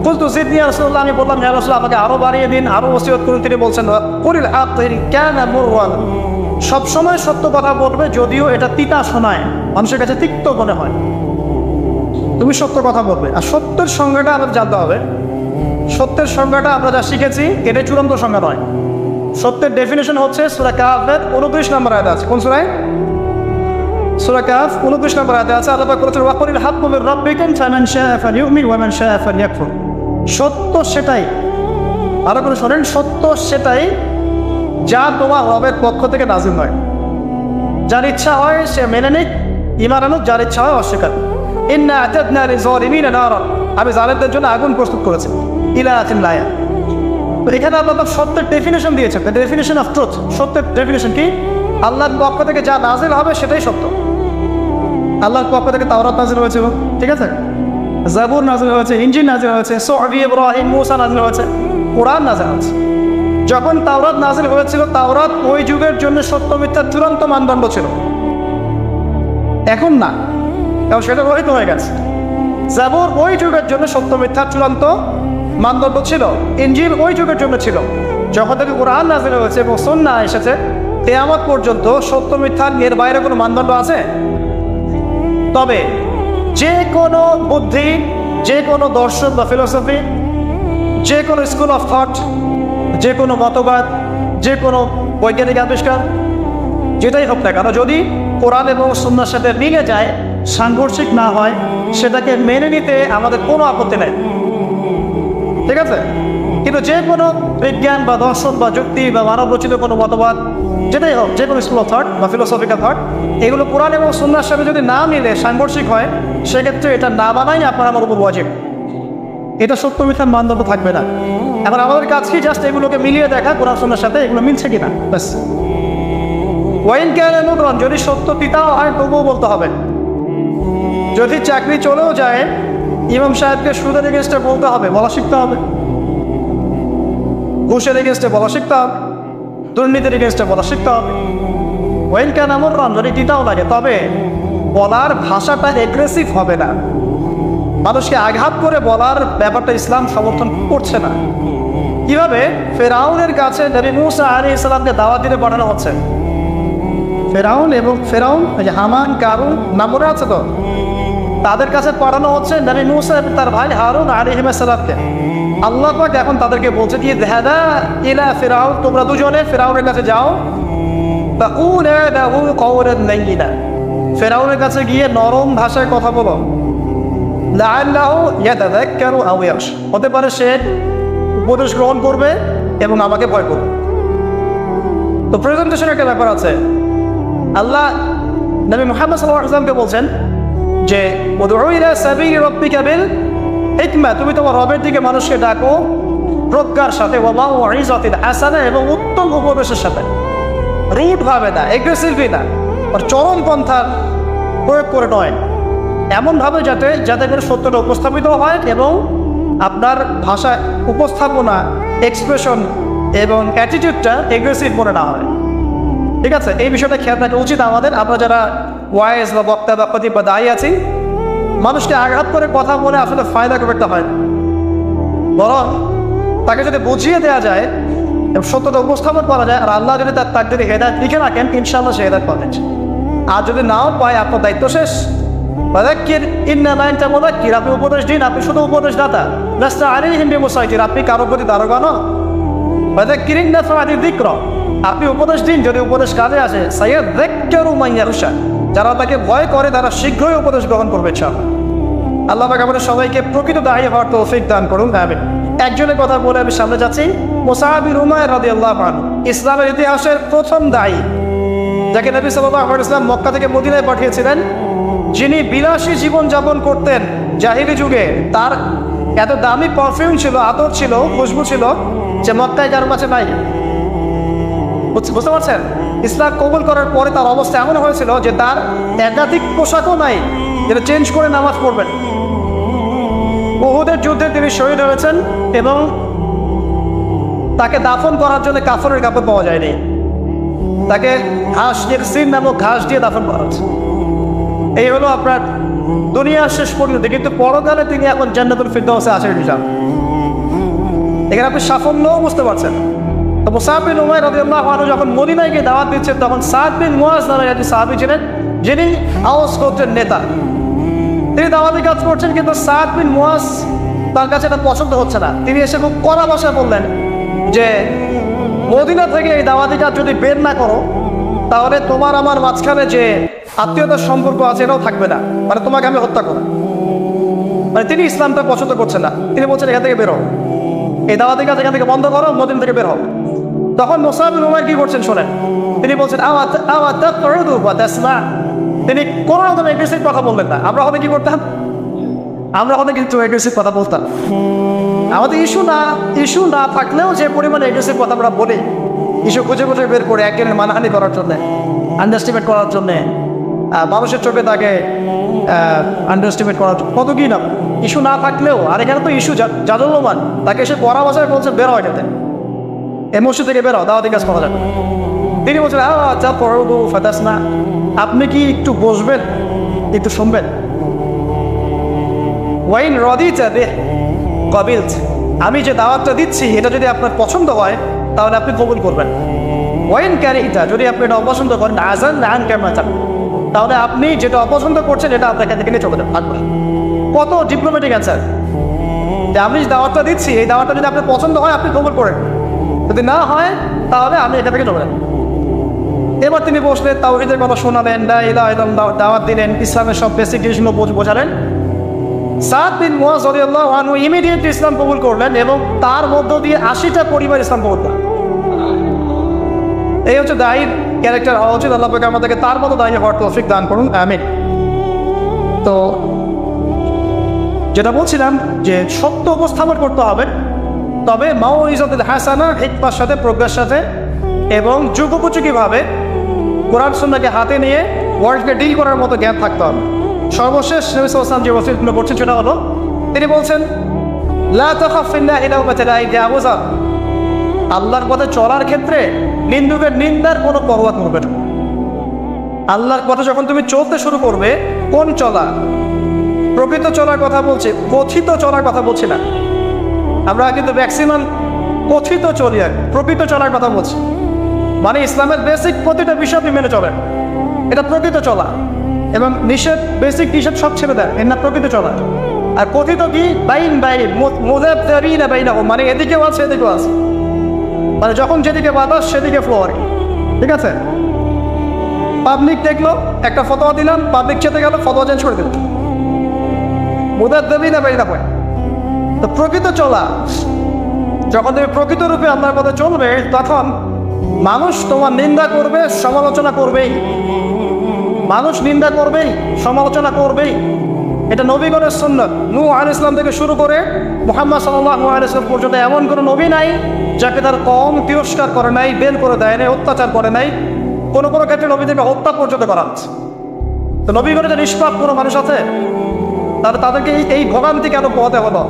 কুলতু জিদনি ইয়া রাসূলুল্লাহ, আমি বললাম ইয়া রাসূলুল্লাহ আমাকে আরো বাড়িয়ে দিন, আরো ওসিয়ত করুন। তিনি বলছেন কুলিল হাক কানা মুরওয়ান, সবসময় সত্য কথা বলবে যদিও এটা তিতা শোনায়, মানুষের কাছে তিক্ত মনে হয়, তুমি সত্য কথা বলবে। আর সত্যের সংজ্ঞাটা আমাদের জানতে হবে। সত্যের সংজ্ঞাটা আমরা যা শিখেছি এটাই চূড়ান্ত সংজ্ঞা নয়। সত্যের ডেফিনেশন হচ্ছে সূরা কাহফের 29 নম্বর আয়াতে আছে। কোন সূরায়? সূরা কাহফ 29 নম্বর আয়াতে আছে। আল্লাহ পাক বলেছেন ওয়াকুলিল হাক্কু মির রাব্বিকুম ফামান শাআ ফালিউমিন ওয়া মান শাআ ফালিয়াকফুর। সত্য সেটাই, আরো করে শোনেন, সত্য সেটাই যা তোমার রবের পক্ষ থেকে নাযিল হয়। যার ইচ্ছা হয় সে মেনে নিক, ঈমান আনুক, যার ইচ্ছা হয় অস্বীকার। ইন্না আতাদনা লিযালিমিনা নারা, আমি জালেমদের জন্য আগুন প্রস্তুত করেছি। ইলা আতিন লায়া। তো এখানে আল্লাহ সত্যের ডেফিনেশন দিয়েছেন, দ্য ডেফিনেশন অফ ট্রুথ। সত্যের ডেফিনেশন কি? আল্লাহর পক্ষ থেকে যা নাজিল হবে সেটাই সত্য। আল্লাহর পক্ষ থেকে তাওরাত নাজিল হয়েছে, ঠিক আছে, জাবুর নাজিল হয়েছে, ইনজিল নাজিল হয়েছে, সুহফ ইব্রাহিম মুসা নাজিল হয়েছে, কোরআন নাজিল হয়েছে। যখন তাওরাত নাজিল হয়েছিল, তাওরাত ওই যুগের জন্য সত্য মিথ্যার চূড়ান্ত মানদণ্ড ছিল। এখন না, কারণ সেটা রহিত হয়ে গেছে। জাবুর ওই যুগের জন্য সত্য মিথ্যার চূড়ান্ত মানদণ্ড ছিল। ইনজিল ওই যুগের জন্য ছিল। যখন থেকে কোরআন নাজিল হয়েছে এবং সুন্নাহ এসেছে, কিয়ামত পর্যন্ত সত্য মিথ্যার এর বাইরে কোনো মানদণ্ড আছে? তবে যে কোনো বুদ্ধি, যে কোনো দর্শন বা ফিলোসফি, যে কোনো স্কুল অফ থট, যে কোনো মতবাদ, যে কোনো বৈজ্ঞানিক আবিষ্কার, যেটাই হোক না কেন, যদি কোরআন এবং সুন্নাহর সাথে মিলে যায়, সাংঘর্ষিক না হয়, সেটাকে মেনে নিতে আমাদের কোনো আপত্তি নেই, ঠিক আছে। কিন্তু যে কোনো বিজ্ঞান বা দর্শন বা যুক্তি বা মানব রচিত কোনো মতবাদ, যেটাই হোক, যে কোনো স্কুল অফ থট বা ফিলোসফিক্যাল থট, এগুলো কোরআন এবং সুন্নাহর সাথে যদি না মিলে, সাংঘর্ষিক হয়, সেক্ষেত্রে এটা না বানাই আপনার আমার উপর ওয়াজিব। এটা সত্য মিথ্যার মানদণ্ড থাকবে না। এখন আমাদের কাজ কি? জাস্ট এগুলোকে মিলিয়ে দেখা কোরআন সুন্নাহর সাথে এগুলো মিলছে কিনা, ব্যাস। ওয়াইন কানা মুররান, যদি সত্য তিতাও হয় তবুও বলতে হবে। যদি চাকরি চলেও যায়, ইমাম সাহেবকে সুদের এগেনস্টে বলতে হবে, বলা শিখতে হবে। ঘুষের এগেনস্টে বলা শিখতে হবে, দুর্নীতির এগেনস্টে বলা শিখতে হবে। ওয়াইন কানা মুররান, যদি তিতাও লাগে, তবে বলার ভাষাটা এগ্রেসিভ হবে না। মানুষকে আঘাত করে বলার ব্যাপারটা ইসলাম সমর্থন করছে না। কিভাবে? ফেরাউনের কাছে নবী মুসা আলাইহিস সালামকে দাওয়াত দিতে পাঠানো হচ্ছে। ফেরাউন হামান, কারুন নাম মনে আছে তো, তাদের কাছে পাঠানো হচ্ছে নবী মুসা এবং তার ভাই হারুন আলাইহিস সালামকে। আল্লাহ পাক এখন তাদেরকে বলছে কি, যাহাবা ইলা ফিরাউন, তোমরা দুজনে ফেরাউনের কাছে যাও, ফাকুলা লাহু কাওলান লাইয়িনা, ফেরাউনের কাছে গিয়ে নরম ভাষায় কথা বলো। লাআল্লাহু ইয়াতাযাক্কারু আও ইয়াখশা, হতে পারে সে উপদেশ গ্রহণ করবে এবং আমাকে ভয় করবে। তো প্রেজেন্টেশনের একটা ব্যাপার আছে। আল্লাহ নবী মুহাম্মদ সাল্লাল্লাহু আলাইহি ওয়াসাল্লামকে বলছেন যে উদউ ইলা সাবিলি রাব্বিকা বিল হিকমা, তুমি তোমার রবের দিকে মানুষকে ডাকো প্রজ্ঞার সাথে, ওয়া মাউইযাতিল হাসানা, এবং উত্তম উপদেশের সাথে। রুড ভাবে না, এগ্রেসিভলি না, আর চরম পন্থার প্রয়োগ করে নয়, এমনভাবে যাতে করে সত্যটা উপস্থাপিত হয় এবং আপনার ভাষা উপস্থাপনা, এক্সপ্রেশন এবং অ্যাটিটিউডটা এগ্রেসিভ মনে না হয়, ঠিক আছে। এই বিষয়টা খেয়াল রাখা উচিত আমাদের। আমরা যারা ওয়াইজ বা বক্তা বা খতিব বা দায়ী আছি, মানুষকে আঘাত করে কথা বলে আসলে ফায়দা খুব একটা হয় না। বরং তাকে যদি বুঝিয়ে দেওয়া যায় এবং সত্যটা উপস্থাপন করা যায়, আর আল্লাহ যদি তার তাকদীরে হেদায়েত লিখে রাখেন, ইনশাআল্লাহ সে হেদায়েত পাবেন। আর যদি নাও পায়, আপনার দায়িত্ব শেষ, ফাযাক্কির ইন্নামা আনতা মুযাক্কির, আপনি উপদেশ দিন, আপনি শুধু উপদেশদাতা। লাস্তা আলাইহিম বিমুসাইতির, আপনি কারো প্রতি দারোগা নন। ফাযাক্কির ইন নাফআতি যিকরা, আপনি উপদেশ দিন যদি উপদেশ কাজে আসে। সায়াযাক্কারু মান ইয়াখশা, যারা তাকে ভয় করে তারা শীঘ্রই উপদেশ গ্রহণ করবে ইনশাআল্লাহ। আল্লাহ পাক আমাদের সবাইকে প্রকৃত দায়ী হওয়ার তৌফিক দান করুন, আমিন। একজনের কথা বলে আমি সামনে যাচ্ছি, মুসআব বিন উমাইর রাদিয়াল্লাহু আনহু, ইসলামের ইতিহাসের প্রথম দায়ী, যাকে নবী সাল্লাল্লাহু আলাইহি ওয়াসাল্লাম মক্কা থেকে মদিনায় পাঠিয়েছিলেন, যিনি বিলাসী জীবন যাপন করতেন জাহিলি যুগে। তার এত দামি পারফিউম ছিল, আতর ছিল, খুশবু ছিল, যে মক্কায় কারো কাছে নাই। বুঝতে পারছেন? ইসলাম কবুল করার পরে তার অবস্থা এমন হয়েছিল যে তার একাধিক পোশাকও নাই যেটা চেঞ্জ করে নামাজ পড়বেন। উহুদের যুদ্ধে তিনি শহীদ হয়েছেন এবং তাকে দাফন করার জন্য কাফনের কাপড় পাওয়া যায়নি। তাকে ঘাস দিয়ে, সিন নামক ঘাস দিয়ে দাফন করা হচ্ছে। এই হলো আপনার দুনিয়ার শেষ পর্যন্ত, কিন্তু পরকালে তিনি এখন জান্নাতুল ফিরদাউসে আছেন ইনশাআল্লাহ। এখানে আপনি সাফল্যও বুঝতে পারছেন। তো মুসআব বিন উমাইর রাদিয়াল্লাহু আনহু যখন মদিনায় গিয়ে দাওয়াত দিচ্ছেন, তখন সাদ বিন মুআজ নামে একজন সাহাবী ছিলেন, যিনি আওস গোত্রের নেতা। তিনি দাওয়াতি কাজ করছেন, কিন্তু সাদ বিন মুআজ তার কাছে এটা পছন্দ হচ্ছে না। তিনি এসে খুব কড়া ভাষায় বললেন যে মদিনা থেকে এই দাওয়াতি কাজ যদি বের না করো, তাহলে তোমার আমার মাঝখানে যে আত্মীয়তার সম্পর্ক আছে এটাও থাকবে না, মানে তোমাকে আমি হত্যা করো। মানে তিনি ইসলামটা পছন্দ করছেন না। তিনি বলছেন এখান থেকে বেরো, এই দাওয়াতি কাজ এখান থেকে বন্ধ করো, মদিনা থেকে বের হও। তখন মুসআব বিন উমাইর কি করছেন শোনেন, তিনি বলছেন তিনি কোনো রকম এগ্রেসিভ কথা বললেন না। আমরা হয়তো কি করতাম, আমরা হয়তো কিন্তু এগ্রেসিভ কথা বলতাম। আমাদের ইস্যু না থাকলেও যে পরিমাণে এগ্রেসিভ কথা আমরা বলি, ইস্যু খুঁজে খুঁজে বের করে একজনের মানহানি করার জন্য, আন্ডারস্টিমেট করার জন্যে, মানুষের চোখে তাকে আন্ডারস্টিমেট করার জন্য, কত কি না ইস্যু না থাকলেও। আর এখানে তো ইস্যু জাদুল্যমান, তাকে এসে পড়া ভাষায় বলছে বের হয় এটাতে, এই মসজিদ থেকে বের হয়, দাওয়াতি কাজ করা যাবে। তিনি বলছেন আচ্ছা পড়বো ফাতাস না, আপনি কি একটু বসবেন, একটু শুনবেন। ওয়াইন রাদিতা বিহি ক্বাবিলত, আমি যে দাওয়াতটা দিচ্ছি এটা যদি আপনার পছন্দ হয় তাহলে আপনি কবুল করবেন। ওয়াইন কারিহতা, যদি আপনি এটা অপছন্দ করেন, আযাল্না আনকা মা তাক, তাহলে আপনি যেটা অপছন্দ করছেন এটা আপনাকে থেকে নিয়ে চলে যাবেন। কত ডিপ্লোম্যাটিক অ্যান্সার, যে আমি যে দাওয়াতটা দিচ্ছি এই দাওয়াতটা যদি আপনার পছন্দ হয় আপনি কবুল করেন, যদি না হয় তাহলে আমি এটা থেকে চলে যাবেন। এবার তিনি বসলেন, তাওহীদের কথা শোনালেন, লা ইলাহা ইল্লাল্লাহ দাওয়াত দিলেন, ইসলামের সব বেসিক জিনিসগুলো বোঝালেন। সাদ বিন মুআজ রাদিয়াল্লাহু আনহু ইমিডিয়েটলি ইসলাম কবুল করলেন এবং তার মধ্য দিয়ে 80টা পরিবার ইসলাম কবুল করলেন। এই হচ্ছে দায়ীর ক্যারেক্টার হওয়া উচিত। আল্লাহ পাক আমাদেরকে তার মতো দায়ী হওয়ার তৌফিক দান করুন, আমিন। তো যেটা বলছিলাম যে সত্য উপস্থাপন করতে হবে, তবে মাউইজাতুল হাসানা, হিকমার সাথে, প্রজ্ঞার সাথে এবং যুগোপযোগীভাবে কোরআন সুন্নাহকে হাতে নিয়ে ওয়ার্ল্ডকে ডিল করার মতো জ্ঞান থাকতে হবে। সর্বশেষ নবী সাল্লাল্লাহু আলাইহি ওয়াসাল্লাম যে ওসিয়ত করছেন সেটা হলো, তিনি বলছেন লা তাখাফ ফিল্লাহি লাওমাতা লাইম, ইয়া আবু যার, আল্লাহর পথে চলার ক্ষেত্রে নিন্দুকের নিন্দার কোনো পরোয়া করবে না। আল্লাহর পথে যখন তুমি চলতে শুরু করবে, কোন চলা, প্রকৃত চলার কথা বলছি, কথিত চলার কথা বলছি না। আমরা কিন্তু ম্যাক্সিমাম কথিত চলি, আর প্রকৃত চলার কথা বলছি। মানে ইসলামের বেসিক প্রতিটা বিষয় আপনি মেনে চলেন, এটা প্রকৃত চলা। এবং নিষেধ, বেসিক নিষেধ সব ছেড়ে দেয়, এর না প্রকৃত চলা। আর কথিত কি, বাইন মুযাবযাবিনা বাইনাহুম, মানে এদিকেও আছে এদিকেও আছে, মানে যখন যেদিকে বাতাস সেদিকে ফ্লো আর কি, ঠিক আছে। পাবলিক দেখলো, একটা ফতোয়া দিলাম, পাবলিক চেতে গেল, ফতোয়া চেঞ্জ করে দিল, মুযাবযাবিনা বাইনাহুম। তো প্রকৃত চলা, যখন তুমি প্রকৃত রূপে আল্লাহর পথে চলবে, তখন মানুষ তোমার নিন্দা করবে, সমালোচনা করবেই। মানুষ নিন্দা করবেই, সমালোচনা করবেই। এটা নবীগণের সুন্নাত। নূহ আলাইহিস সালাম থেকে শুরু করে মুহাম্মদ সাল্লাল্লাহু আলাইহি ওয়াসাল্লাম পর্যন্ত এমন কোনো নবী নাই যাকে তার কওম তিরস্কার করে নাই, বের করে দেয় নাই, অত্যাচার করে নাই। কোনো কোনো ক্ষেত্রে নবীদেরকে হত্যা পর্যন্ত করা হচ্ছে। তো নবীগণের যে নিষ্পাপ কোনো মানুষ আছে, তাহলে তাদেরকে এই ভোগান্তি কেন পোহাতে হলো?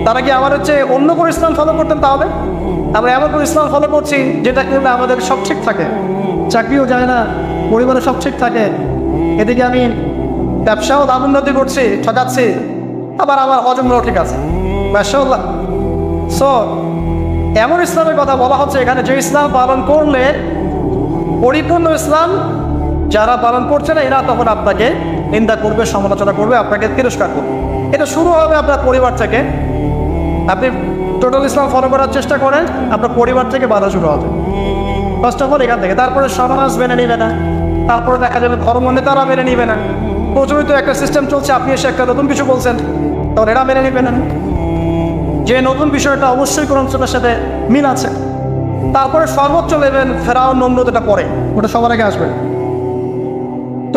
তারা কি আমার হচ্ছে অন্য কোনো ইসলাম ফলো করতেন? তাহলে আমরা এমন কোনো ইসলাম ফলো করছি যেটা করলে আমাদের সব ঠিক থাকে, চাকরিও যায় না, পরিবারে সব ঠিক থাকে, এদিকে আমি ব্যবসাও দাম উন্নতি করছি, ঠকাচ্ছি, আবার আমার হজমরাও ঠিক আছে, মাশাআল্লাহ। সো এমন ইসলামের কথা বলা হচ্ছে এখানে, যে ইসলাম পালন করলে পরিপূর্ণ ইসলাম যারা পালন করছে না এরা তখন আপনাকে নিন্দা করবে, সমালোচনা করবে, আপনাকে তিরস্কার করবে। এটা শুরু হবে আপনার পরিবার থেকে। আপনি টোটাল ইসলাম ফলো করার চেষ্টা করেন, আপনার পরিবার থেকে বাধা শুরু হবে ফার্স্ট অফ অল এখান থেকে। তারপরে সমাজ মেনে নিবে না, তারপরে দেখা যাবে ধর্ম নেতারা মেনে নিবে না। প্রচলিত একটা সিস্টেম চলছে, আপনি এসে একটা নতুন কিছু বলছেন, তখন এরা মেনে নিবে না, যে নতুন বিষয়টা অবশ্যই কোরআন সুন্নাহর সাথে মিল আছে। তারপরে সর্বোচ্চ লেভেল ফেরাউন নমরুদ, এটা পরে, ওটা সবার আগে আসবে।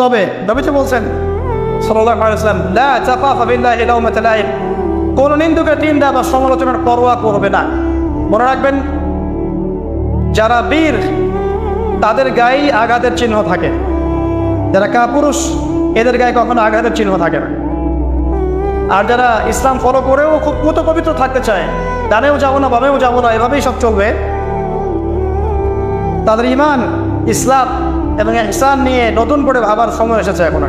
তবে নবী তো বলছেন সাল্লাল্লাহু আলাইহি ওয়াসাল্লাম, লা তাখাফা বিল্লাহি লাওমাতা লাইম, কোন নিন্দুকের নিন্দা বা সমালোচনার পরোয়া করবে না। মনে রাখবেন, যারা বীর তাদের গায়ে আঘাতের চিহ্ন থাকে, যারা কাপুরুষ এদের গায়ে কখনো আঘাতের চিহ্ন থাকে না। আর যারা ইসলাম ফলো করেও খুব পুত পবিত্র থাকতে চায়, ডানেও যাবো না বামেও যাবো না, এভাবেই সব চলবে, তাদের ইমান, ইসলাম এবং ইহসান নিয়ে নতুন করে ভাবার সময় এসেছে এখন।